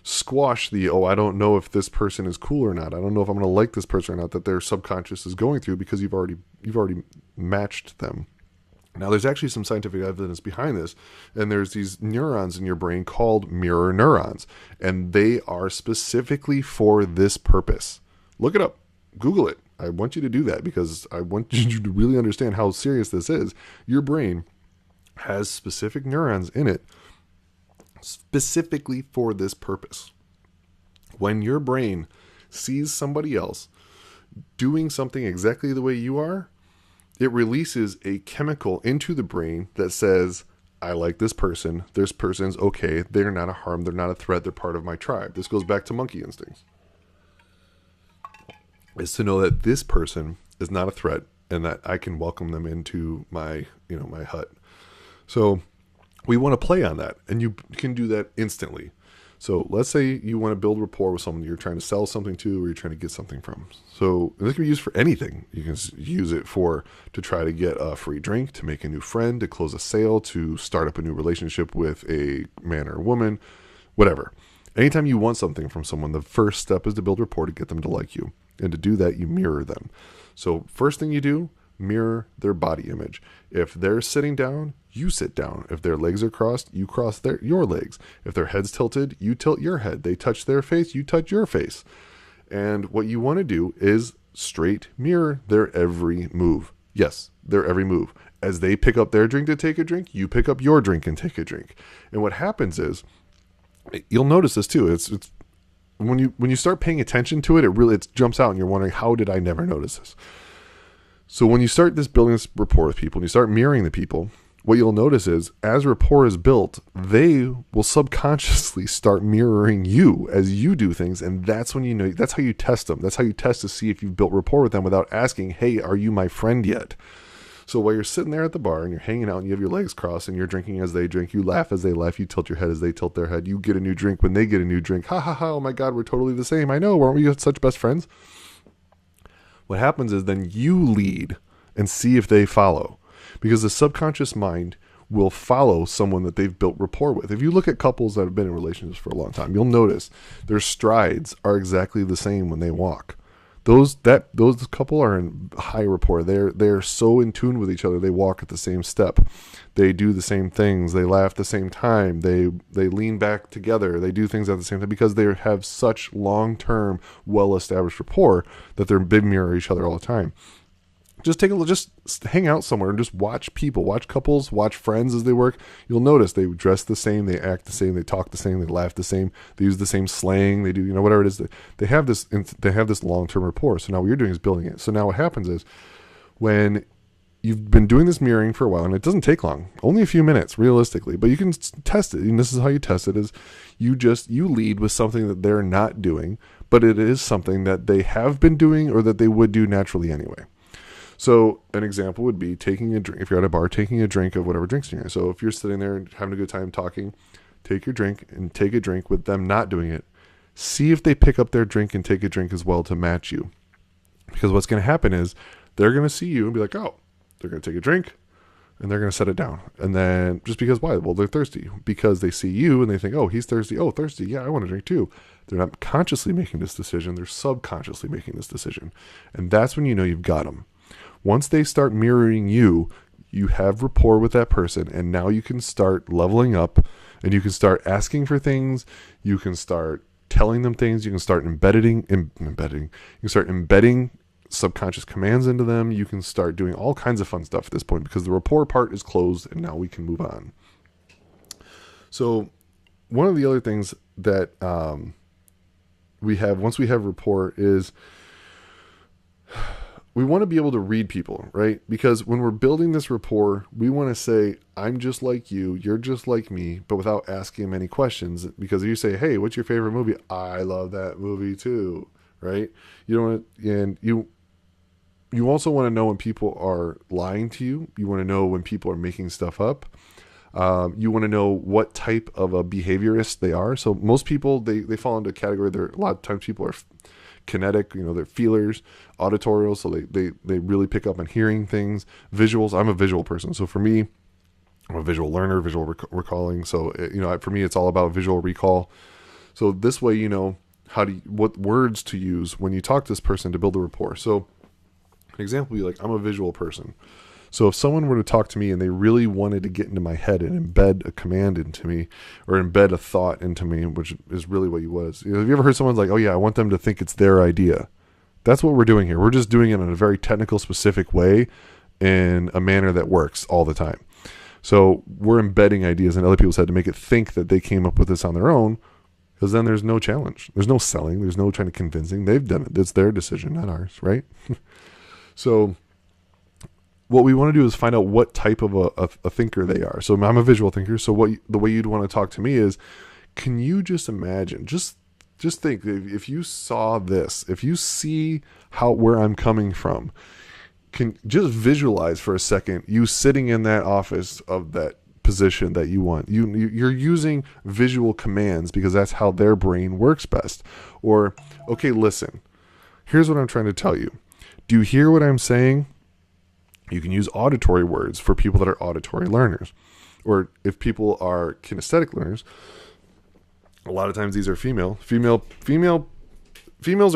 squashed I don't know if this person is cool or not. I don't know if I'm going to like this person or not, that their subconscious is going through, because you've already matched them. Now, there's actually some scientific evidence behind this, and there's these neurons in your brain called mirror neurons, and they are specifically for this purpose. Look it up. Google it. I want you to do that because I want you to really understand how serious this is. Your brain has specific neurons in it specifically for this purpose. When your brain sees somebody else doing something exactly the way you are, it releases a chemical into the brain that says, I like this person. This person's okay. They're not a harm. They're not a threat. They're part of my tribe. This goes back to monkey instincts. Is to know that this person is not a threat and that I can welcome them into my hut. So we want to play on that, and you can do that instantly. So let's say you want to build rapport with someone you're trying to sell something to, or you're trying to get something from. So this can be used for anything. You can use it to try to get a free drink, to make a new friend, to close a sale, to start up a new relationship with a man or woman, whatever. Anytime you want something from someone, the first step is to build rapport to get them to like you. And to do that, you mirror them. So first thing you do, mirror their body image. If they're sitting down, you sit down. If their legs are crossed, you cross your legs. If their head's tilted, you tilt your head. They touch their face, you touch your face. And what you want to do is straight mirror their every move. Yes, their every move. As they pick up their drink to take a drink, you pick up your drink and take a drink. And what happens is, you'll notice this too. It's when you start paying attention to it, it jumps out and you're wondering, how did I never notice this? So when you start this building this rapport with people and you start mirroring the people, what you'll notice is as rapport is built, they will subconsciously start mirroring you as you do things. And that's when you know, that's how you test them. That's how you test to see if you've built rapport with them without asking, hey, are you my friend yet? So while you're sitting there at the bar and you're hanging out and you have your legs crossed and you're drinking as they drink, you laugh as they laugh, you tilt your head as they tilt their head, you get a new drink when they get a new drink. Ha ha ha, oh my God, we're totally the same. I know, aren't we such best friends? What happens is then you lead and see if they follow. Because the subconscious mind will follow someone that they've built rapport with. If you look at couples that have been in relationships for a long time, you'll notice their strides are exactly the same when they walk. Those couple are in high rapport. They're so in tune with each other. They walk at the same step. They do the same things. They laugh at the same time. They lean back together. They do things at the same time because they have such long-term, well-established rapport that they're big mirror each other all the time. Just hang out somewhere and just watch people, watch couples, watch friends as they work. You'll notice they dress the same, they act the same, they talk the same, they laugh the same, they use the same slang, they do, whatever it is. They have this long-term rapport. So now what you're doing is building it. So now what happens is when you've been doing this mirroring for a while, and it doesn't take long, only a few minutes realistically, but you can test it. And this is how you test it: is you lead with something that they're not doing, but it is something that they have been doing or that they would do naturally anyway. So an example would be taking a drink. If you're at a bar, taking a drink of whatever drinks you're in. So if you're sitting there and having a good time talking, take your drink and take a drink with them not doing it. See if they pick up their drink and take a drink as well to match you. Because what's going to happen is they're going to see you and be like, oh, they're going to take a drink and they're going to set it down. And then just because why? Well, they're thirsty. Because they see you and they think, oh, he's thirsty. Oh, thirsty. Yeah, I want to drink too. They're not consciously making this decision. They're subconsciously making this decision. And that's when you know you've got them. Once they start mirroring you, you have rapport with that person, and now you can start leveling up, and you can start asking for things, you can start telling them things, you can start embedding, you can start embedding subconscious commands into them, you can start doing all kinds of fun stuff at this point because the rapport part is closed, and now we can move on. So one of the other things that we have, once we have rapport, is we want to be able to read people, right? Because when we're building this rapport, we want to say, I'm just like you, you're just like me, but without asking them any questions. Because if you say, hey, what's your favorite movie? I love that movie too, right? You don't want to, and you also want to know when people are lying to you. You want to know when people are making stuff up. You want to know what type of a behaviorist they are. So most people, they fall into a category. A lot of times people are kinetic, they're feelers, auditorial, so they really pick up on hearing things. Visuals, I'm a visual person, so for me, I'm a visual learner, visual recalling. So for me, it's all about visual recall. So this way, what words to use when you talk to this person to build a rapport. So an example would be like, I'm a visual person. So if someone were to talk to me and they really wanted to get into my head and embed a command into me or embed a thought into me, which is really what he was. Have you ever heard someone's like, oh yeah, I want them to think it's their idea? That's what we're doing here. We're just doing it in a very technical, specific way in a manner that works all the time. So we're embedding ideas in other people's head to make it think that they came up with this on their own, because then there's no challenge. There's no selling. There's no trying to convincing. They've done it. It's their decision, not ours, right? So what we want to do is find out what type of a thinker they are. So I'm a visual thinker. So the way you'd want to talk to me is, can you just imagine, just think, if you saw this, if you see where I'm coming from, can just visualize for a second you sitting in that office of that position that you want. You're using visual commands because that's how their brain works best. Or, okay, listen, here's what I'm trying to tell you. Do you hear what I'm saying? You can use auditory words for people that are auditory learners. Or if people are kinesthetic learners, a lot of times these are female. Females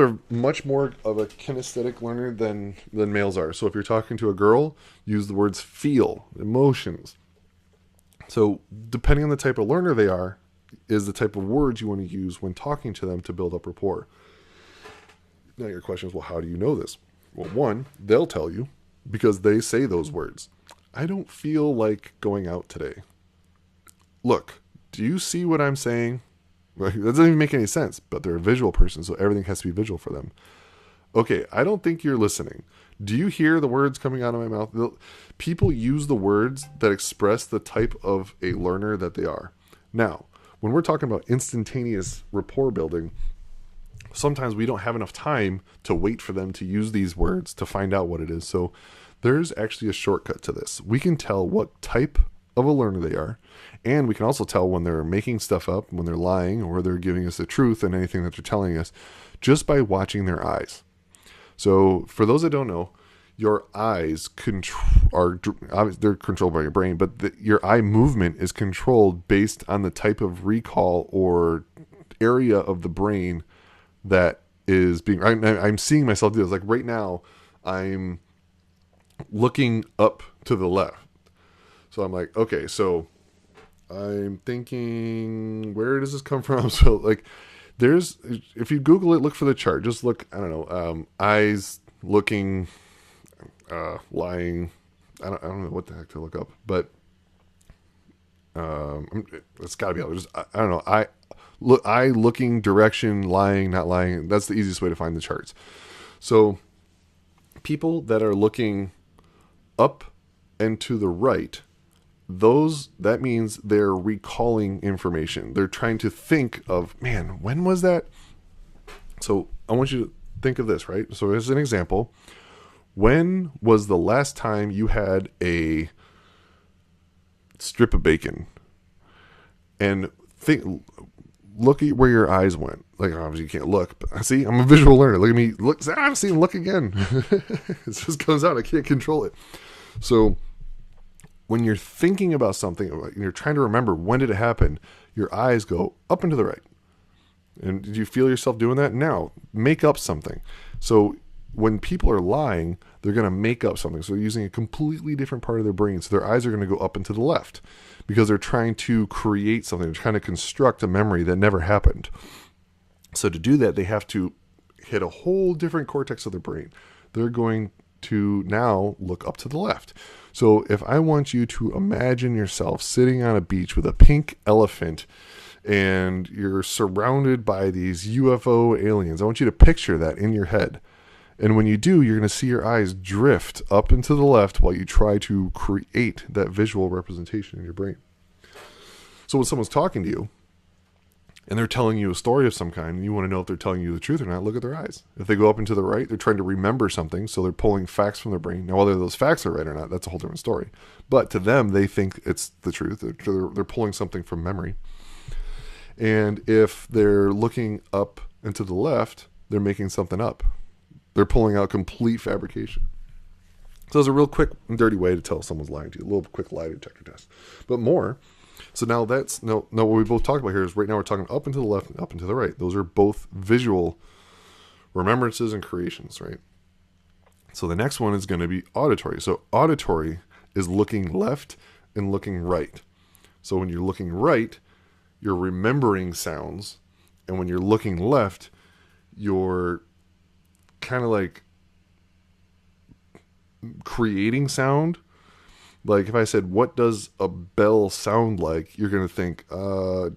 are much more of a kinesthetic learner than males are. So if you're talking to a girl, use the words feel, emotions. So depending on the type of learner they are, is the type of words you want to use when talking to them to build up rapport. Now your question is, well, how do you know this? Well, one, they'll tell you, because they say those words. I don't feel like going out today. Look, do you see what I'm saying? That doesn't even make any sense, but they're a visual person, so everything has to be visual for them. Okay, I don't think you're listening. Do you hear the words coming out of my mouth? People use the words that express the type of a learner that they are. Now, when we're talking about instantaneous rapport building, sometimes we don't have enough time to wait for them to use these words to find out what it is. So there's actually a shortcut to this. We can tell what type of a learner they are, and we can also tell when they're making stuff up, when they're lying, or they're giving us the truth and anything that they're telling us, just by watching their eyes. So for those that don't know, your eyes they're controlled by your brain, but your eye movement is controlled based on the type of recall or area of the brain that is being. I'm seeing myself do this. Like right now, I'm looking up to the left. So I'm like, okay, so I'm thinking, where does this come from? So like, if you Google it, look for the chart. Just look, I don't know, eyes looking, lying. I don't know what the heck to look up, but it's got to be out. I don't know. Eye looking direction, lying, not lying. That's the easiest way to find the charts. So people that are looking up and to the right, that means they're recalling information. They're trying to think of, man, when was that? So I want you to think of this, right? So as an example, when was the last time you had a strip of bacon? And look at where your eyes went. Like, obviously you can't look, but see, I'm a visual learner. Look at me. Look, look again. It just comes out. I can't control it. So when you're thinking about something and you're trying to remember when did it happen, your eyes go up and to the right. And did you feel yourself doing that? Now, make up something. So when people are lying, they're going to make up something. So they're using a completely different part of their brain. So their eyes are going to go up and to the left because they're trying to create something. They're trying to construct a memory that never happened. So to do that, they have to hit a whole different cortex of their brain. They're going to now look up to the left. So if I want you to imagine yourself sitting on a beach with a pink elephant and you're surrounded by these UFO aliens, I want you to picture that in your head. And when you do, you're going to see your eyes drift up and to the left while you try to create that visual representation in your brain. So when someone's talking to you and they're telling you a story of some kind, and you want to know if they're telling you the truth or not, look at their eyes. If they go up and to the right, they're trying to remember something, so they're pulling facts from their brain. Now, whether those facts are right or not, that's a whole different story. But to them, they think it's the truth. They're pulling something from memory. And if they're looking up and to the left, they're making something up. They're pulling out complete fabrication. So it's a real quick and dirty way to tell if someone's lying to you. A little quick lie detector test. But more. So now what we both talked about here is right now we're talking up and to the left and up and to the right. Those are both visual remembrances and creations, right? So the next one is going to be auditory. So auditory is looking left and looking right. So when you're looking right, you're remembering sounds. And when you're looking left, you're kind of like creating sound. Like if I said, what does a bell sound like? You're going to think,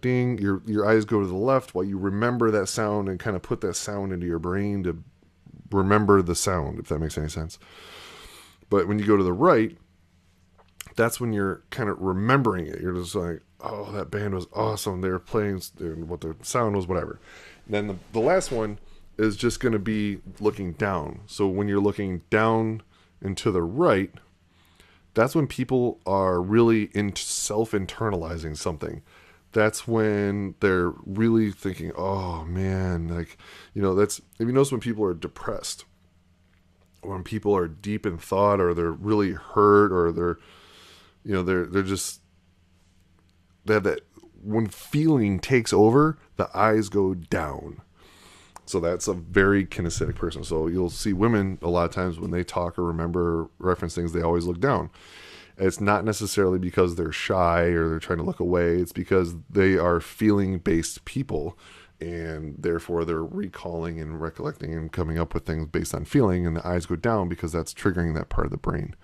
ding, your eyes go to the left while you remember that sound and kind of put that sound into your brain to remember the sound, if that makes any sense. But when you go to the right, that's when you're kind of remembering it. You're just like, oh, that band was awesome. They were playing what the sound was, whatever. And then the last one is just going to be looking down. So when you're looking down and to the right, that's when people are really self-internalizing something. That's when they're really thinking, oh man, like, that's, if you notice when people are depressed, when people are deep in thought, or they're really hurt, or they're just, they have that, when feeling takes over, the eyes go down. So that's a very kinesthetic person. So you'll see women a lot of times when they talk or remember or reference things, they always look down. It's not necessarily because they're shy or they're trying to look away. It's because they are feeling-based people, and therefore they're recalling and recollecting and coming up with things based on feeling, and the eyes go down because that's triggering that part of the brain.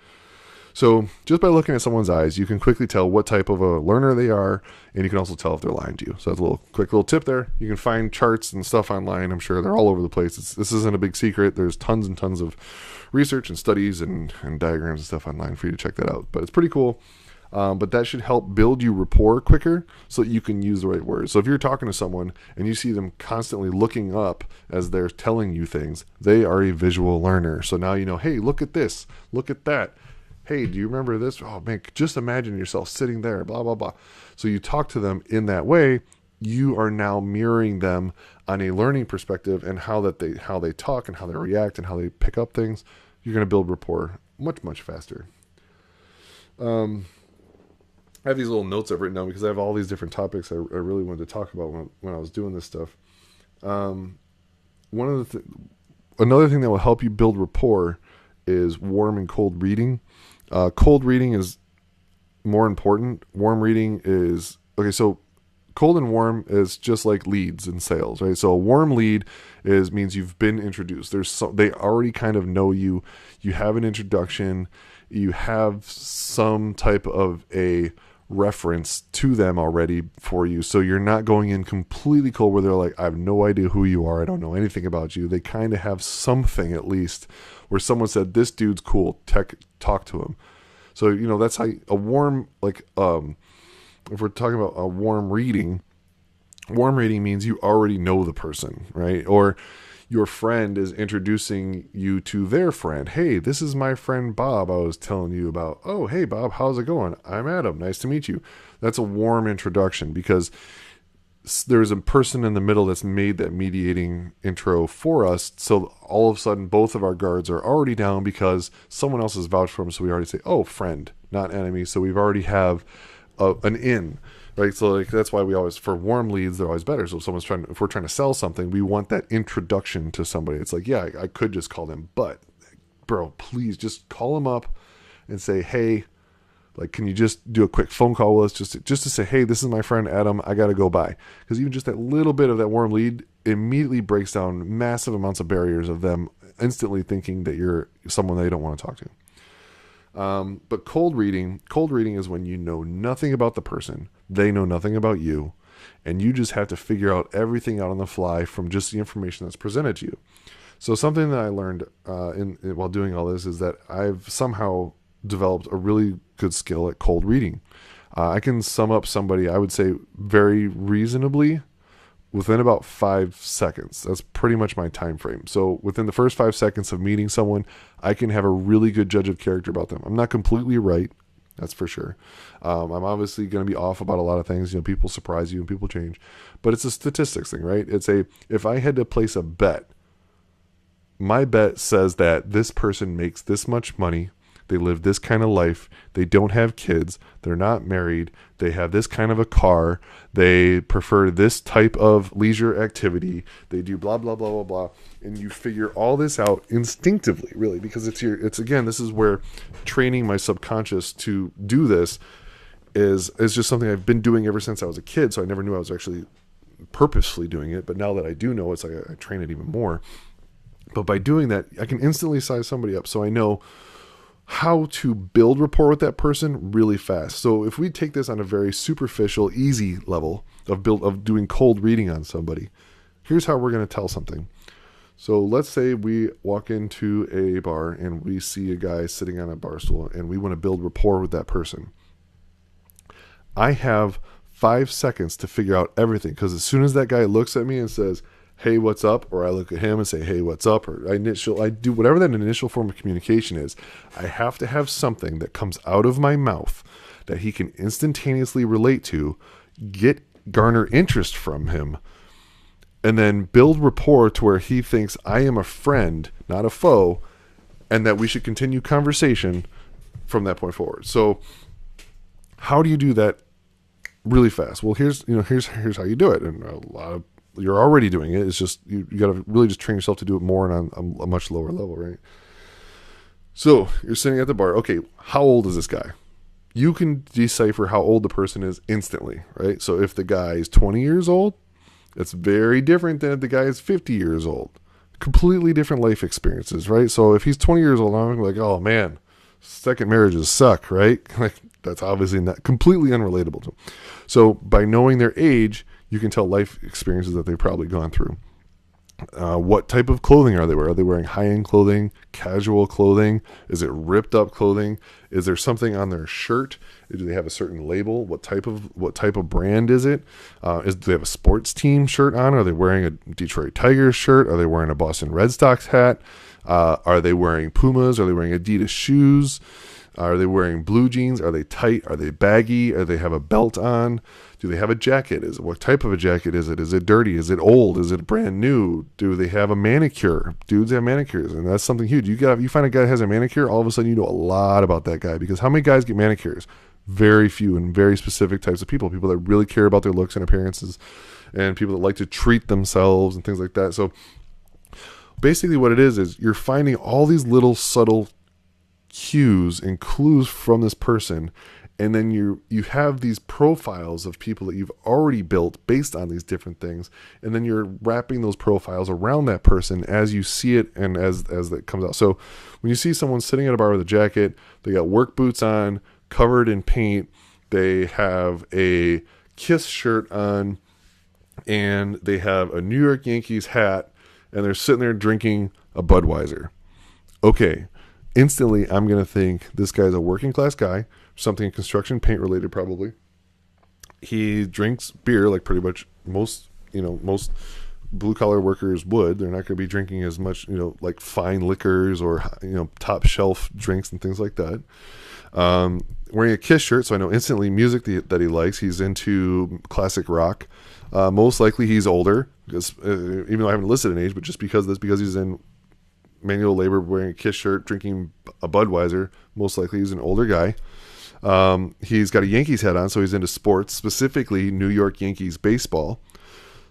So just by looking at someone's eyes, you can quickly tell what type of a learner they are, and you can also tell if they're lying to you. So that's a quick little tip there. You can find charts and stuff online. I'm sure they're all over the place. This isn't a big secret. There's tons and tons of research and studies and diagrams and stuff online for you to check that out. But it's pretty cool. But that should help build you rapport quicker so that you can use the right words. So if you're talking to someone and you see them constantly looking up as they're telling you things, they are a visual learner. So now you know, hey, look at this, look at that. Hey, do you remember this? Oh man, just imagine yourself sitting there, blah, blah, blah. So you talk to them in that way. You are now mirroring them on a learning perspective and how they talk and how they react and how they pick up things. You're going to build rapport much, much faster. I have these little notes I've written down because I have all these different topics I really wanted to talk about when I was doing this stuff. Another thing that will help you build rapport is warm and cold reading. Cold reading is more important. Warm reading is okay. So cold and warm is just like leads in sales, right? So a warm lead means you've been introduced. They already kind of know you. You have an introduction. You have some type of a reference to them already for you. So you're not going in completely cold where they're like, I have no idea who you are. I don't know anything about you. They kind of have something at least where someone said, this dude's cool. Talk to him. So, that's how a warm, like, if we're talking about a warm reading means you already know the person, right? Or your friend is introducing you to their friend. Hey, this is my friend Bob I was telling you about. Oh, hey, Bob, how's it going? I'm Adam. Nice to meet you. That's a warm introduction because there's a person in the middle that's made that mediating intro for us. So all of a sudden, both of our guards are already down because someone else has vouched for them. So we already say, oh, friend, not enemy. So we've already have an in. Right, so like that's why we always, for warm leads, they're always better. So if we're trying to sell something, we want that introduction to somebody. It's like, yeah, I could just call them, but bro, please just call them up and say, hey, like, can you just do a quick phone call with us just to say, hey, this is my friend Adam. I got to go by. Because even just that little bit of that warm lead immediately breaks down massive amounts of barriers of them instantly thinking that you're someone they don't want to talk to. But cold reading is when you know nothing about the person, they know nothing about you, and you just have to figure out everything out on the fly from just the information that's presented to you. So something that I learned while doing all this is that I've somehow developed a really good skill at cold reading. I can sum up somebody, I would say, very reasonably within about 5 seconds. That's pretty much my time frame. So within the first 5 seconds of meeting someone, I can have a really good judge of character about them. I'm not completely right, that's for sure. I'm obviously going to be off about a lot of things. People surprise you and people change. But it's a statistics thing, right? If I had to place a bet, my bet says that this person makes this much money. They live this kind of life. They don't have kids. They're not married. They have this kind of a car. They prefer this type of leisure activity. They do blah, blah, blah, blah, blah. And you figure all this out instinctively, really, because again, this is where training my subconscious to do this is just something I've been doing ever since I was a kid. So I never knew I was actually purposely doing it. But now that I do know, it's like I train it even more. But by doing that, I can instantly size somebody up. So I know how to build rapport with that person really fast. So if we take this on a very superficial, easy level of doing cold reading on somebody, here's how we're going to tell something. So let's say we walk into a bar and we see a guy sitting on a bar stool and we want to build rapport with that person. I have 5 seconds to figure out everything, because as soon as that guy looks at me and says, hey, what's up? Or I look at him and say, hey, what's up? Or I do whatever that initial form of communication is. I have to have something that comes out of my mouth that he can instantaneously relate to, garner interest from him, and then build rapport to where he thinks I am a friend, not a foe, and that we should continue conversation from that point forward. So how do you do that really fast? Well, here's how you do it. And you're already doing it. It's just you got to really just train yourself to do it more and on a much lower level, right? So you're sitting at the bar. Okay, how old is this guy? You can decipher how old the person is instantly, right? So if the guy is 20 years old, it's very different than if the guy is 50 years old. Completely different life experiences, right? So if he's 20 years old, I'm like, oh man, second marriages suck, right? Like, that's obviously not completely unrelatable to them. So by knowing their age, you can tell life experiences that they've probably gone through. What type of clothing are they wearing? Are they wearing high-end clothing, casual clothing? Is it ripped up clothing? Is there something on their shirt? Do they have a certain label? What type of brand is it? Do they have a sports team shirt on? Are they wearing a Detroit Tigers shirt? Are they wearing a Boston Red Sox hat? Are they wearing Pumas? Are they wearing Adidas shoes? Are they wearing blue jeans? Are they tight? Are they baggy? Are they have a belt on? Do they have a jacket? What type of a jacket is it? Is it dirty? Is it old? Is it brand new? Do they have a manicure? Dudes have manicures, and that's something huge. You find a guy that has a manicure, all of a sudden you know a lot about that guy, because how many guys get manicures? Very few, and very specific types of people that really care about their looks and appearances, and people that like to treat themselves and things like that. So basically what it is you're finding all these little subtle cues and clues from this person, and then you have these profiles of people that you've already built based on these different things, and then you're wrapping those profiles around that person as you see it and as that comes out. So when you see someone sitting at a bar with a jacket, they got work boots on, covered in paint, they have a Kiss shirt on, and they have a New York Yankees hat, and they're sitting there drinking a Budweiser. Okay, instantly I'm going to think this guy's a working class guy, something construction paint related probably. He drinks beer like pretty much most blue collar workers would. They're not going to be drinking as much, like fine liquors or, top shelf drinks and things like that. Wearing a Kiss shirt, so I know instantly music that he likes. He's into classic rock. Most likely he's older, because even though I haven't listed an age, but just because he's in manual labor, wearing a Kiss shirt, drinking a Budweiser, most likely he's an older guy. He's got a Yankees hat on, so he's into sports, specifically New York Yankees baseball.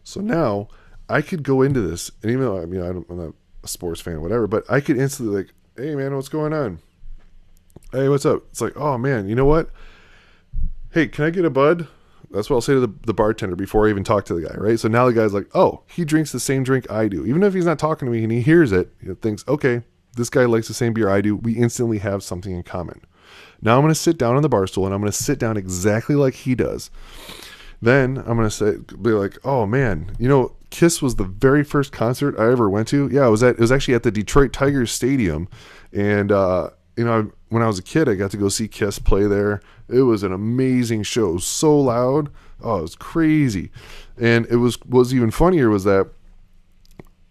So now I could go into this, and even though I'm not a sports fan or whatever, but I could instantly like, hey man, what's going on? Hey, what's up? It's like, oh man, you know what? Hey, can I get a bud? That's what I'll say to the bartender before I even talk to the guy, right? So now the guy's like, oh, he drinks the same drink I do. Even if he's not talking to me and he hears it, he thinks, okay, this guy likes the same beer I do. We instantly have something in common. Now I'm going to sit down on the bar stool, and I'm going to sit down exactly like he does. Then I'm going to be like, oh man, Kiss was the very first concert I ever went to. Yeah, it was actually at the Detroit Tigers Stadium. And, when I was a kid, I got to go see Kiss play there. It was an amazing show. It was so loud. Oh, it was crazy. And what's even funnier was that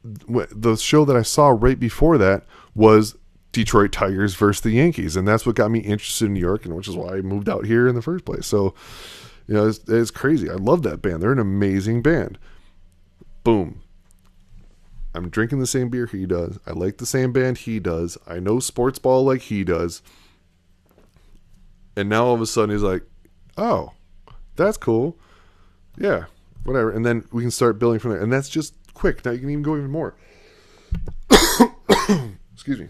the show that I saw right before that was Detroit Tigers versus the Yankees. And that's what got me interested in New York, and which is why I moved out here in the first place. So, it's crazy. I love that band. They're an amazing band. Boom. I'm drinking the same beer he does. I like the same band he does. I know sports ball like he does. And now all of a sudden he's like, oh, that's cool. Yeah, whatever. And then we can start building from there. And that's just quick. Now you can even go even more. Excuse me.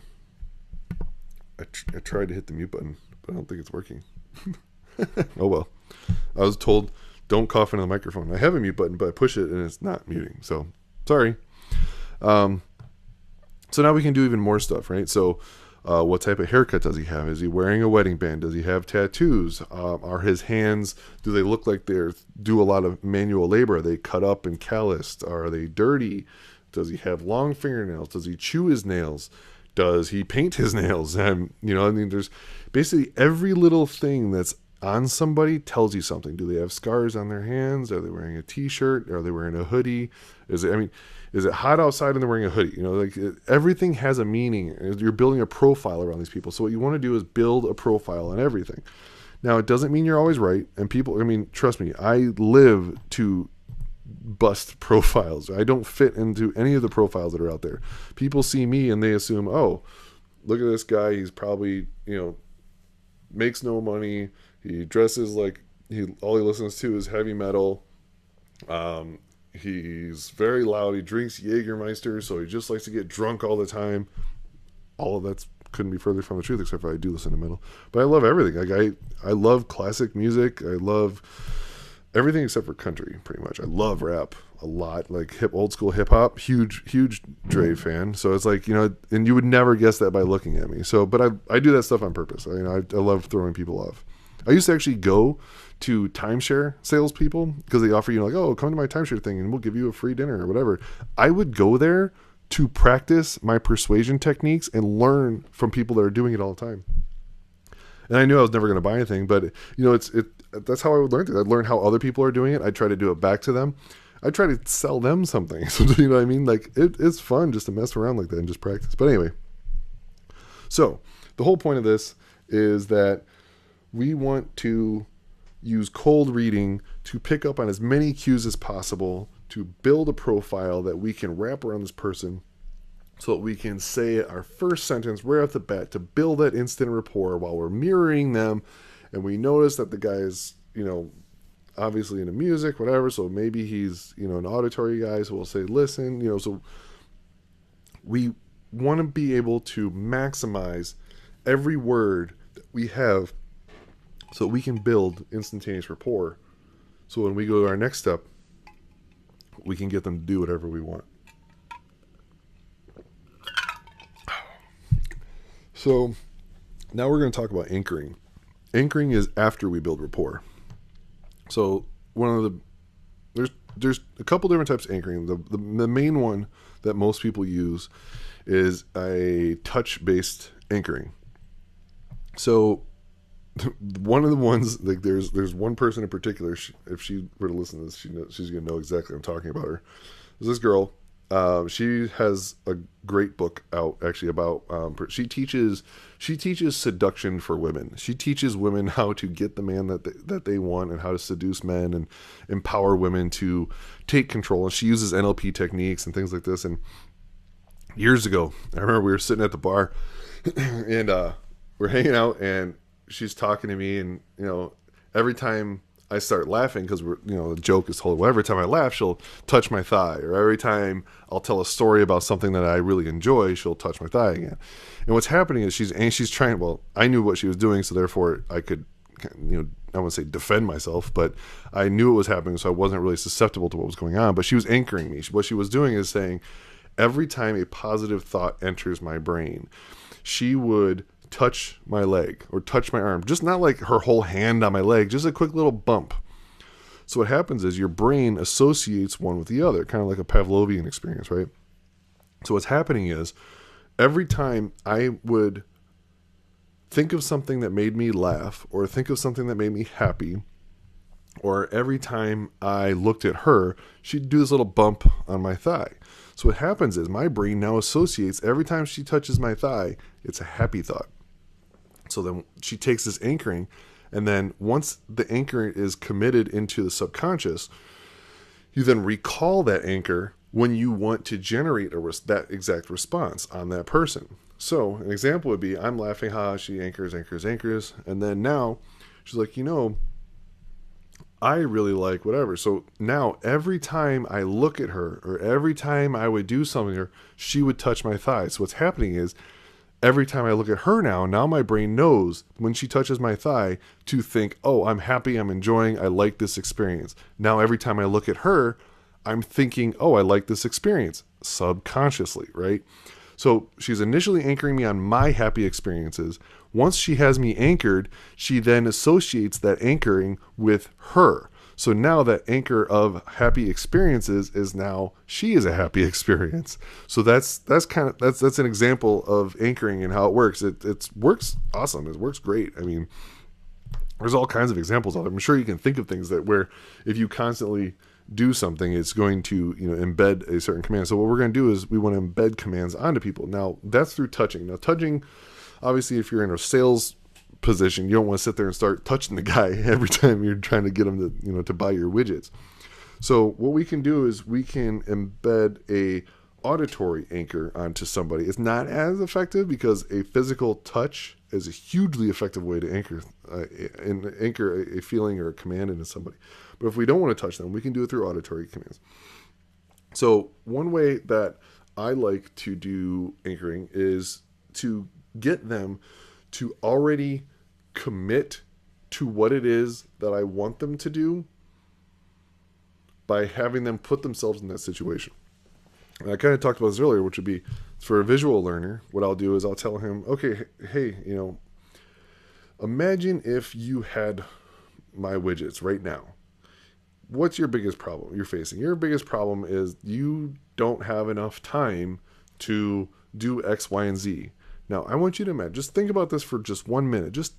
I tried to hit the mute button, but I don't think it's working. Oh well. I was told don't cough into the microphone. I have a mute button, but I push it and it's not muting. So sorry. So now we can do even more stuff, right? So what type of haircut does he have? Is he wearing a wedding band? Does he have tattoos? Are his hands, do they look like they do a lot of manual labor? Are they cut up and calloused? Are they dirty? Does he have long fingernails? Does he chew his nails? Does he paint his nails? There's basically every little thing that's on somebody tells you something. Do they have scars on their hands? Are they wearing a t-shirt? Are they wearing a hoodie? Is it hot outside and they're wearing a hoodie? Everything has a meaning. You're building a profile around these people. So what you want to do is build a profile on everything. Now, it doesn't mean you're always right. And people, trust me, I live to bust profiles. I don't fit into any of the profiles that are out there. People see me and they assume, oh, look at this guy. He's probably, makes no money. He dresses like all he listens to is heavy metal. He's very loud. He drinks Jägermeister, so he just likes to get drunk all the time. All of that couldn't be further from the truth, except for I do listen to metal. But I love everything. I love classic music. I love everything except for country, pretty much. I love rap a lot, like old school hip hop. Huge Dre fan. So it's like, and you would never guess that by looking at me. So, but I do that stuff on purpose. I love throwing people off. I used to actually go to timeshare salespeople because they offer you like, oh, come to my timeshare thing and we'll give you a free dinner or whatever. I would go there to practice my persuasion techniques and learn from people that are doing it all the time. And I knew I was never going to buy anything, but that's how I would learn it. I'd learn how other people are doing it. I'd try to do it back to them. I'd try to sell them something. So, you know what I mean? Like it's fun just to mess around like that and just practice. But anyway, so the whole point of this is that we want to use cold reading to pick up on as many cues as possible to build a profile that we can wrap around this person so that we can say our first sentence right off the bat to build that instant rapport while we're mirroring them. And we notice that the guy's, obviously into music, whatever. So maybe he's, an auditory guy. So we'll say, listen, so we want to be able to maximize every word that we have so we can build instantaneous rapport. So when we go to our next step, we can get them to do whatever we want. So now we're going to talk about anchoring. Anchoring is after we build rapport. So there's a couple different types of anchoring. The main one that most people use is a touch-based anchoring. So one of the ones, like there's one person in particular, if she were to listen to this, she's going to know exactly what I'm talking about her. There's this girl. She has a great book out actually about, she teaches seduction for women. She teaches women how to get the man that they want and how to seduce men and empower women to take control. And she uses NLP techniques and things like this. And years ago, I remember we were sitting at the bar and, we're hanging out and she's talking to me and, every time I start laughing because the joke is told. Well, every time I laugh, she'll touch my thigh, or every time I'll tell a story about something that I really enjoy, she'll touch my thigh again. And what's happening is she's trying. Well, I knew what she was doing, so therefore I could, I wouldn't say defend myself, but I knew it was happening, so I wasn't really susceptible to what was going on. But she was anchoring me. What she was doing is saying, every time a positive thought enters my brain, she would touch my leg or touch my arm, just not like her whole hand on my leg, just a quick little bump. So what happens is your brain associates one with the other, kind of like a Pavlovian experience, right? So what's happening is every time I would think of something that made me laugh or think of something that made me happy, or every time I looked at her, she'd do this little bump on my thigh. So what happens is my brain now associates every time she touches my thigh, it's a happy thought. So then she takes this anchoring, and then once the anchor is committed into the subconscious, you then recall that anchor when you want to generate that exact response on that person. So an example would be, I'm laughing, she anchors, and then now she's like, I really like whatever. So now every time I look at her or every time I would do something to her, she would touch my thigh. So what's happening is every time I look at her now my brain knows when she touches my thigh to think, oh, I'm happy, I'm enjoying, I like this experience. Now every time I look at her, I'm thinking, oh, I like this experience subconsciously, right? So she's initially anchoring me on my happy experiences. Once she has me anchored, she then associates that anchoring with her. So now that anchor of happy experiences is now she is a happy experience. So that's an example of anchoring and how it works. It works awesome. It works great. I mean, there's all kinds of examples of it. I'm sure you can think of things that where if you constantly do something, it's going to embed a certain command. So what we're going to do is we want to embed commands onto people. Now that's through touching. Now touching, obviously, if you're in a sales position, you don't want to sit there and start touching the guy every time you're trying to get him to to buy your widgets. So what we can do is we can embed a auditory anchor onto somebody. It's not as effective because a physical touch is a hugely effective way to anchor a feeling or a command into somebody. But if we don't want to touch them, we can do it through auditory commands. So one way that I like to do anchoring is to get them to already commit to what it is that I want them to do by having them put themselves in that situation. And I kind of talked about this earlier, which would be for a visual learner, what I'll do is I'll tell him, okay, hey, imagine if you had my widgets right now. What's your biggest problem you're facing? Your biggest problem is you don't have enough time to do X, Y, and Z. Now, I want you to imagine, just think about this for just 1 minute. Just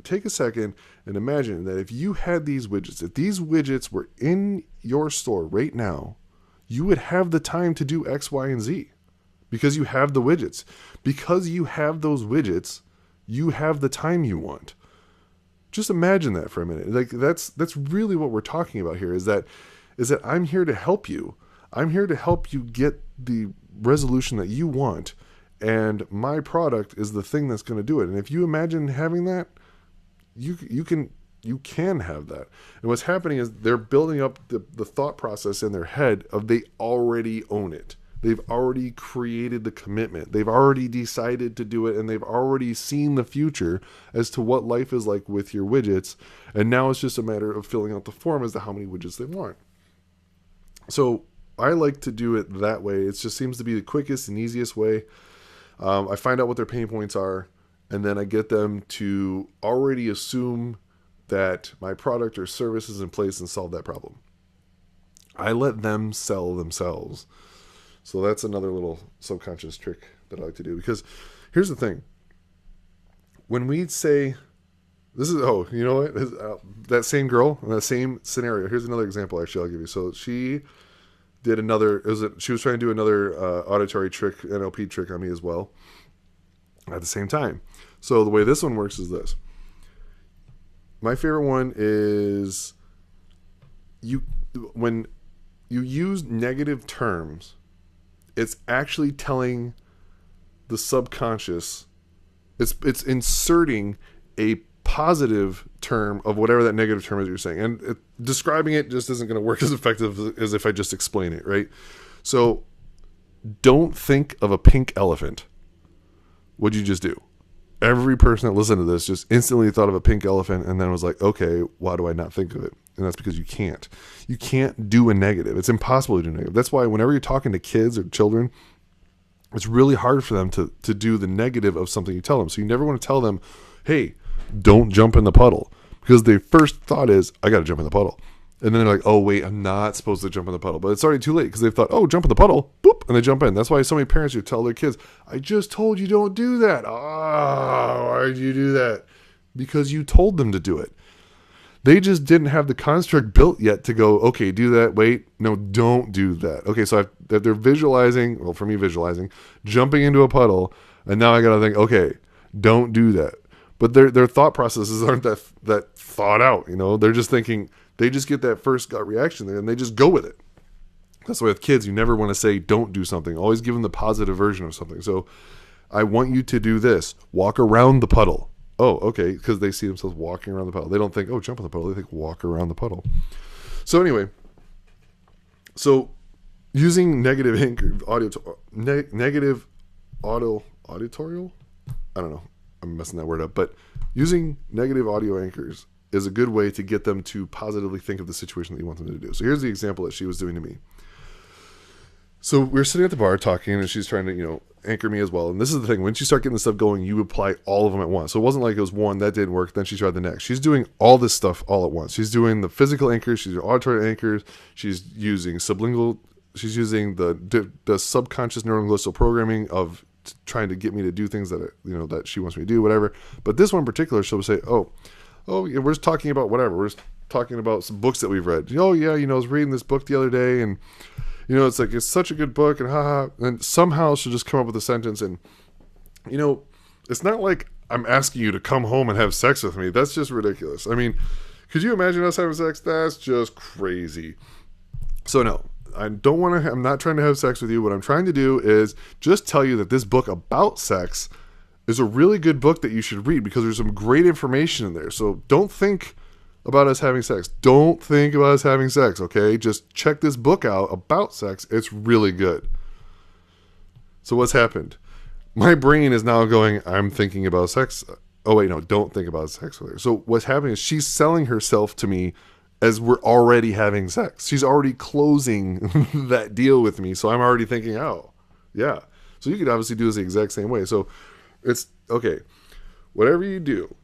take a second and imagine that if you had these widgets, if these widgets were in your store right now, you would have the time to do X, Y, and Z because you have the widgets. Because you have those widgets, you have the time you want. Just imagine that for a minute. Like that's really what we're talking about here is that I'm here to help you. I'm here to help you get the resolution that you want. And my product is the thing that's going to do it. And if you imagine having that, you can have that. And what's happening is they're building up the thought process in their head of they already own it. They've already created the commitment. They've already decided to do it, and they've already seen the future as to what life is like with your widgets. And now it's just a matter of filling out the form as to how many widgets they want. So I like to do it that way. It just seems to be the quickest and easiest way. I find out what their pain points are, and then I get them to already assume that my product or service is in place and solve that problem. I let them sell themselves. So that's another little subconscious trick that I like to do. Because here's the thing. When we say, you know what? That same girl, in that same scenario. Here's another example, actually, I'll give you. So she did she was trying to do another auditory trick, NLP trick on me as well at the same time. So the way this one works is this. My favorite one is when you use negative terms, it's actually telling the subconscious, it's inserting a positive term of whatever that negative term is you're saying. And describing it just isn't going to work as effective as if I just explain it, right? So don't think of a pink elephant. What'd you just do? Every person that listened to this just instantly thought of a pink elephant and then was like, okay, why do I not think of it? And that's because you can't. You can't do a negative. It's impossible to do a negative. That's why whenever you're talking to kids or children, it's really hard for them to do the negative of something you tell them. So you never want to tell them, hey, don't jump in the puddle. Because their first thought is, I got to jump in the puddle. And then they're like, oh, wait, I'm not supposed to jump in the puddle. But it's already too late because they've thought, oh, jump in the puddle, boop, and they jump in. That's why so many parents would tell their kids, I just told you don't do that. Oh, why did you do that? Because you told them to do it. They just didn't have the construct built yet to go, okay, do that, wait, no, don't do that. Okay, so if they're visualizing, well, for me, visualizing, jumping into a puddle, and now I got to think, okay, don't do that. But their thought processes aren't that thought out, They're just thinking, they just get that first gut reaction there, and they just go with it. That's why with kids, you never want to say, don't do something. Always give them the positive version of something. So I want you to do this. Walk around the puddle. Oh, okay, because they see themselves walking around the puddle. They don't think, oh, jump in the puddle. They think, walk around the puddle. So anyway, using negative auditorial? I don't know. I'm messing that word up. But using negative audio anchors is a good way to get them to positively think of the situation that you want them to do. So here's the example that she was doing to me. So we were sitting at the bar talking, and she's trying to, anchor me as well. And this is the thing. Once you start getting the stuff going, you apply all of them at once. So it wasn't like it was one, that didn't work, then she tried the next. She's doing all this stuff all at once. She's doing the physical anchors. She's doing auditory anchors. She's using sublingual. She's using the subconscious neurolinguistic programming of trying to get me to do things that, that she wants me to do, whatever. But this one in particular, she'll say, oh, yeah, we're just talking about whatever. We're just talking about some books that we've read. Oh, yeah, I was reading this book the other day, and it's like, it's such a good book, and haha. And somehow she'll just come up with a sentence, and, it's not like I'm asking you to come home and have sex with me. That's just ridiculous. I mean, could you imagine us having sex? That's just crazy. So no, I'm not trying to have sex with you. What I'm trying to do is just tell you that this book about sex is a really good book that you should read because there's some great information in there. So don't think about us having sex. Don't think about us having sex, okay? Just check this book out about sex. It's really good. So what's happened? My brain is now going, I'm thinking about sex. Oh, wait, no, don't think about sex with her. So what's happening is she's selling herself to me as we're already having sex. She's already closing that deal with me. So I'm already thinking, oh, yeah. So you could obviously do this the exact same way. So it's okay. Whatever you do,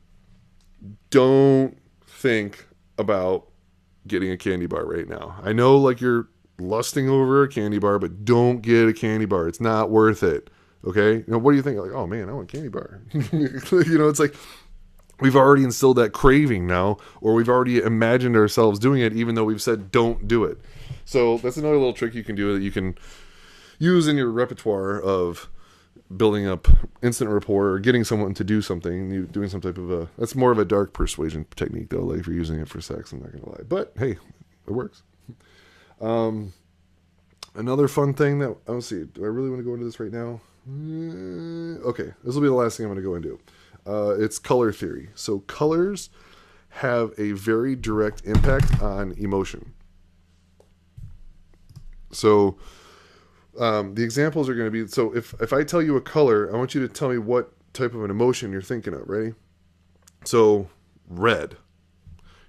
don't think about getting a candy bar right now. I know like you're lusting over a candy bar, but don't get a candy bar. It's not worth it. Okay? You know, what do you think? Like, oh man, I want a candy bar. It's like we've already instilled that craving now, or we've already imagined ourselves doing it, even though we've said don't do it. So that's another little trick you can do that you can use in your repertoire of building up instant rapport or getting someone to do something. You doing some type of that's more of a dark persuasion technique though. Like if you're using it for sex, I'm not gonna lie, but hey, it works. Another fun thing that I don't see. Do I really want to go into this right now? Okay, this will be the last thing I'm going to go into. It's color theory. So colors have a very direct impact on emotion. So the examples are going to be, so if I tell you a color, I want you to tell me what type of an emotion you're thinking of. Ready? So red.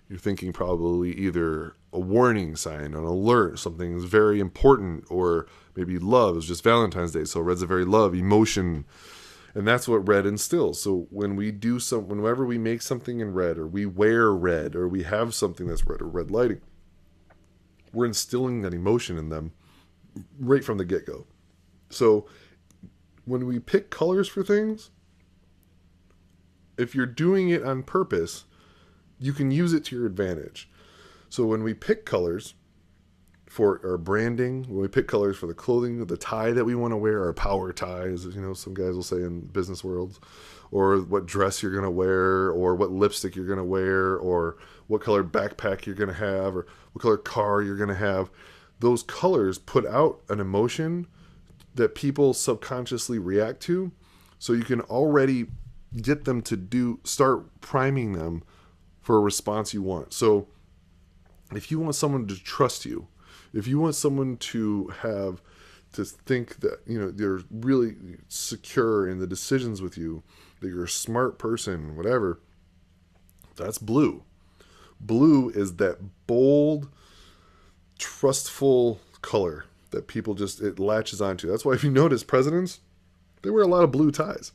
You're thinking probably either a warning sign, an alert, something is very important, or maybe love. It's just Valentine's Day, so red's a very love, emotion, and that's what red instills. So when we do whenever we make something in red, or we wear red, or we have something that's red, or red lighting, we're instilling that emotion in them right from the get-go. So when we pick colors for things, if you're doing it on purpose, you can use it to your advantage. So when we pick colors for our branding, when we pick colors for the clothing, the tie that we want to wear, our power ties, some guys will say in business worlds, or what dress you're going to wear, or what lipstick you're going to wear, or what color backpack you're going to have, or what color car you're going to have. Those colors put out an emotion that people subconsciously react to. So you can already get them to start priming them for a response you want. So if you want someone to trust you, if you want someone to think that, they're really secure in the decisions with you, that you're a smart person, whatever, that's blue. Blue is that bold, trustful color that people it latches onto. That's why if you notice presidents, they wear a lot of blue ties.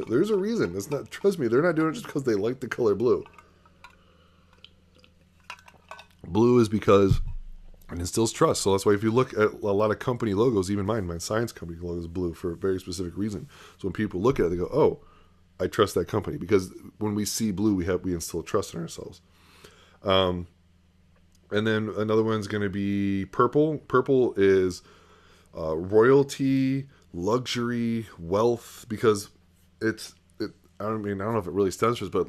There's a reason. Trust me, they're not doing it just because they like the color blue. Blue is because it instills trust. So that's why if you look at a lot of company logos, even my science company logo is blue for a very specific reason. So when people look at it, they go, oh, I trust that company. Because when we see blue, we instill trust in ourselves. And then another one's going to be purple. Purple is royalty, luxury, wealth, because I don't know if it really stems from this, but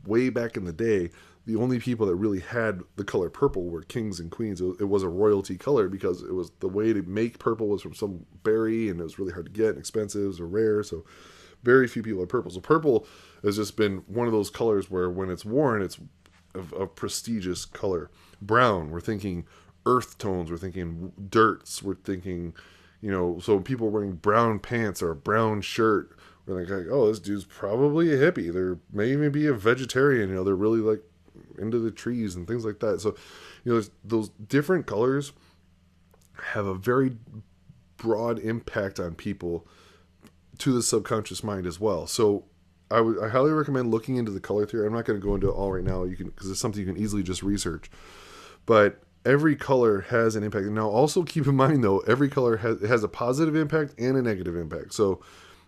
way back in the day, the only people that really had the color purple were kings and queens. It was a royalty color because it was the way to make purple was from some berry, and it was really hard to get and expensive. It was rare, so very few people had purple. So purple has just been one of those colors where when it's worn, it's a prestigious color. Brown, we're thinking earth tones, we're thinking dirts, we're thinking, so when people are wearing brown pants or a brown shirt, we're like, oh, this dude's probably a hippie. There may even be a vegetarian. They're really like into the trees and things like that. So, those different colors have a very broad impact on people to the subconscious mind as well. So I highly recommend looking into the color theory. I'm not going to go into it all right now, because it's something you can easily just research. But every color has an impact. Now, also keep in mind, though, every color has a positive impact and a negative impact. So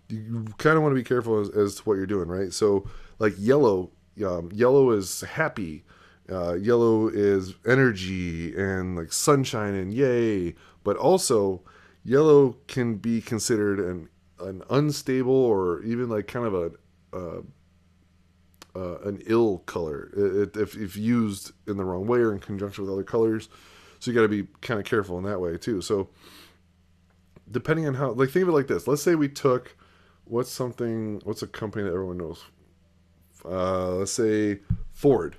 you kind of want to be careful as to what you're doing, right? So like yellow is happy. Yellow is energy and like sunshine and yay. But also, yellow can be considered an unstable or even like kind of an ill color if used in the wrong way or in conjunction with other colors. So you got to be kind of careful in that way too. So depending on how, like, think of it like this. Let's say we took what's a company that everyone knows? Let's say Ford.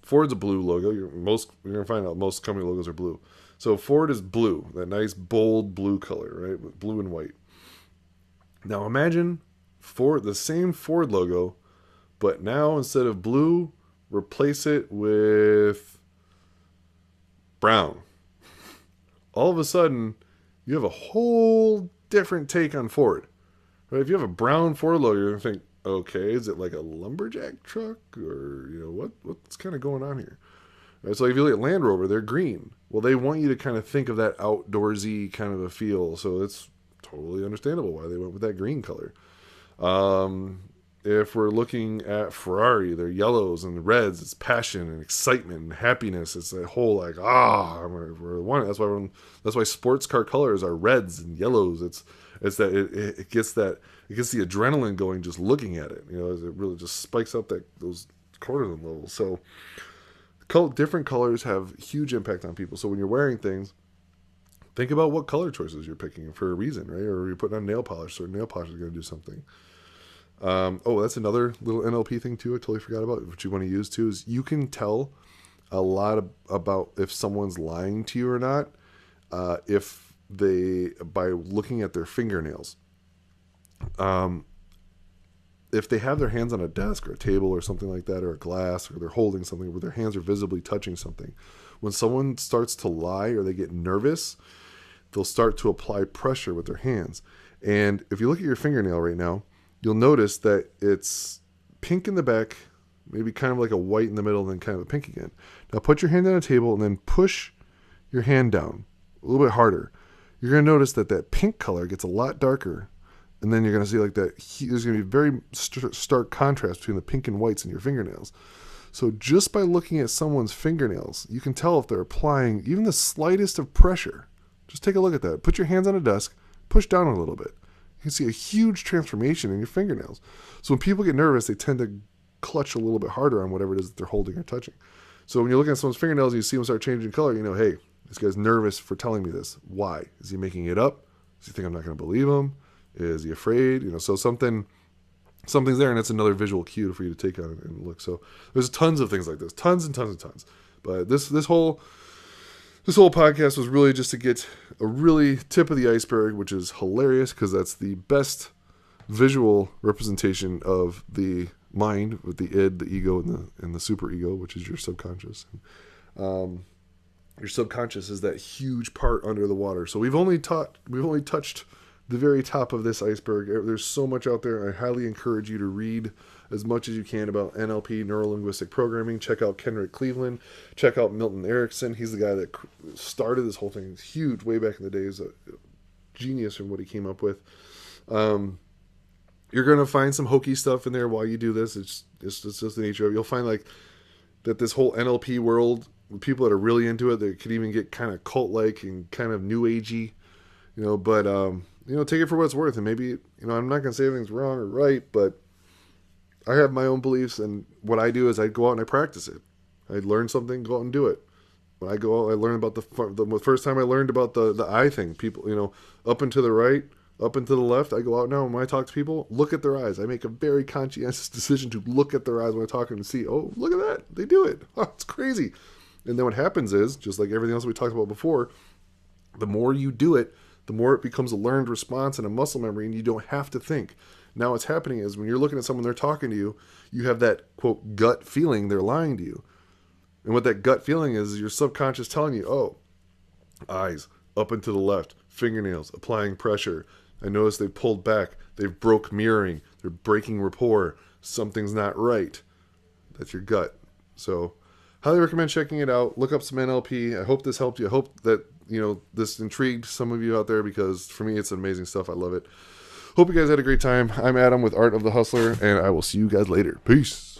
Ford's a blue logo. You're gonna find out most company logos are blue. So Ford is blue, that nice bold blue color, right, with blue and white. Now imagine the same Ford logo, but now instead of blue, replace it with brown. All of a sudden, you have a whole different take on Ford. Right? If you have a brown Ford logo, you're going to think, okay, is it like a lumberjack truck? Or, what's kind of going on here? Right? So if you look at Land Rover, they're green. Well, they want you to kind of think of that outdoorsy kind of a feel. So it's totally understandable why they went with that green color. If we're looking at Ferrari, they're yellows and reds. It's passion and excitement and happiness. It's that whole like, we're one. That's why sports car colors are reds and yellows. It's that it gets the adrenaline going just looking at it. It really just spikes up those cortisol levels. So different colors have huge impact on people. So when you're wearing things, think about what color choices you're picking for a reason, right? Or you're putting on nail polish, so nail polish is going to do something. That's another little NLP thing too. I totally forgot about. What you want to use too is you can tell a lot about if someone's lying to you or not, by looking at their fingernails. If they have their hands on a desk or a table or something like that, or a glass, or they're holding something where their hands are visibly touching something, when someone starts to lie or they get nervous, they'll start to apply pressure with their hands. And if you look at your fingernail right now, you'll notice that it's pink in the back, maybe kind of like a white in the middle, and then kind of a pink again. Now put your hand on a table and then push your hand down a little bit harder. You're going to notice that pink color gets a lot darker, and then you're going to see like that. There's going to be very stark contrast between the pink and whites in your fingernails. So just by looking at someone's fingernails, you can tell if they're applying even the slightest of pressure. Just take a look at that. Put your hands on a desk, push down a little bit. You can see a huge transformation in your fingernails. So when people get nervous, they tend to clutch a little bit harder on whatever it is that they're holding or touching. So when you're looking at someone's fingernails and you see them start changing color, hey, this guy's nervous for telling me this. Why? Is he making it up? Does he think I'm not going to believe him? Is he afraid? So something's there, and it's another visual cue for you to take on it and look. So there's tons of things like this, tons and tons and tons. But this whole podcast was really just to get a really tip of the iceberg, which is hilarious because that's the best visual representation of the mind with the id, the ego, and the super ego, which is your subconscious. Your subconscious is that huge part under the water. So we've only touched the very top of this iceberg. There's so much out there. I highly encourage you to read as much as you can about NLP, neuro-linguistic programming. Check out Kenrick Cleveland. Check out Milton Erickson. He's the guy that started this whole thing. He's huge way back in the days. A genius in what he came up with. You're going to find some hokey stuff in there while you do this. It's just the nature of it. You'll find like that this whole NLP world, people that are really into it, they could even get kind of cult-like and kind of new agey, but take it for what it's worth. And maybe, I'm not going to say everything's wrong or right, but I have my own beliefs, and what I do is I go out and I practice it. I learn something, go out and do it. When I go out, I learn about the first time I learned about the eye thing. People, up and to the right, up and to the left. I go out now, and when I talk to people, look at their eyes. I make a very conscientious decision to look at their eyes when I talk to them and see, oh, look at that. They do it. Oh, it's crazy. And then what happens is, just like everything else we talked about before, the more you do it, the more it becomes a learned response and a muscle memory, and you don't have to think. Now what's happening is when you're looking at someone, they're talking to you, you have that, quote, gut feeling they're lying to you. And what that gut feeling is your subconscious telling you, oh, eyes, up and to the left, fingernails, applying pressure. I notice they've pulled back. They've broke mirroring. They're breaking rapport. Something's not right. That's your gut. So highly recommend checking it out. Look up some NLP. I hope this helped you. I hope that, this intrigued some of you out there, because for me, it's amazing stuff. I love it. Hope you guys had a great time. I'm Adam with Art of the Hustler, and I will see you guys later. Peace.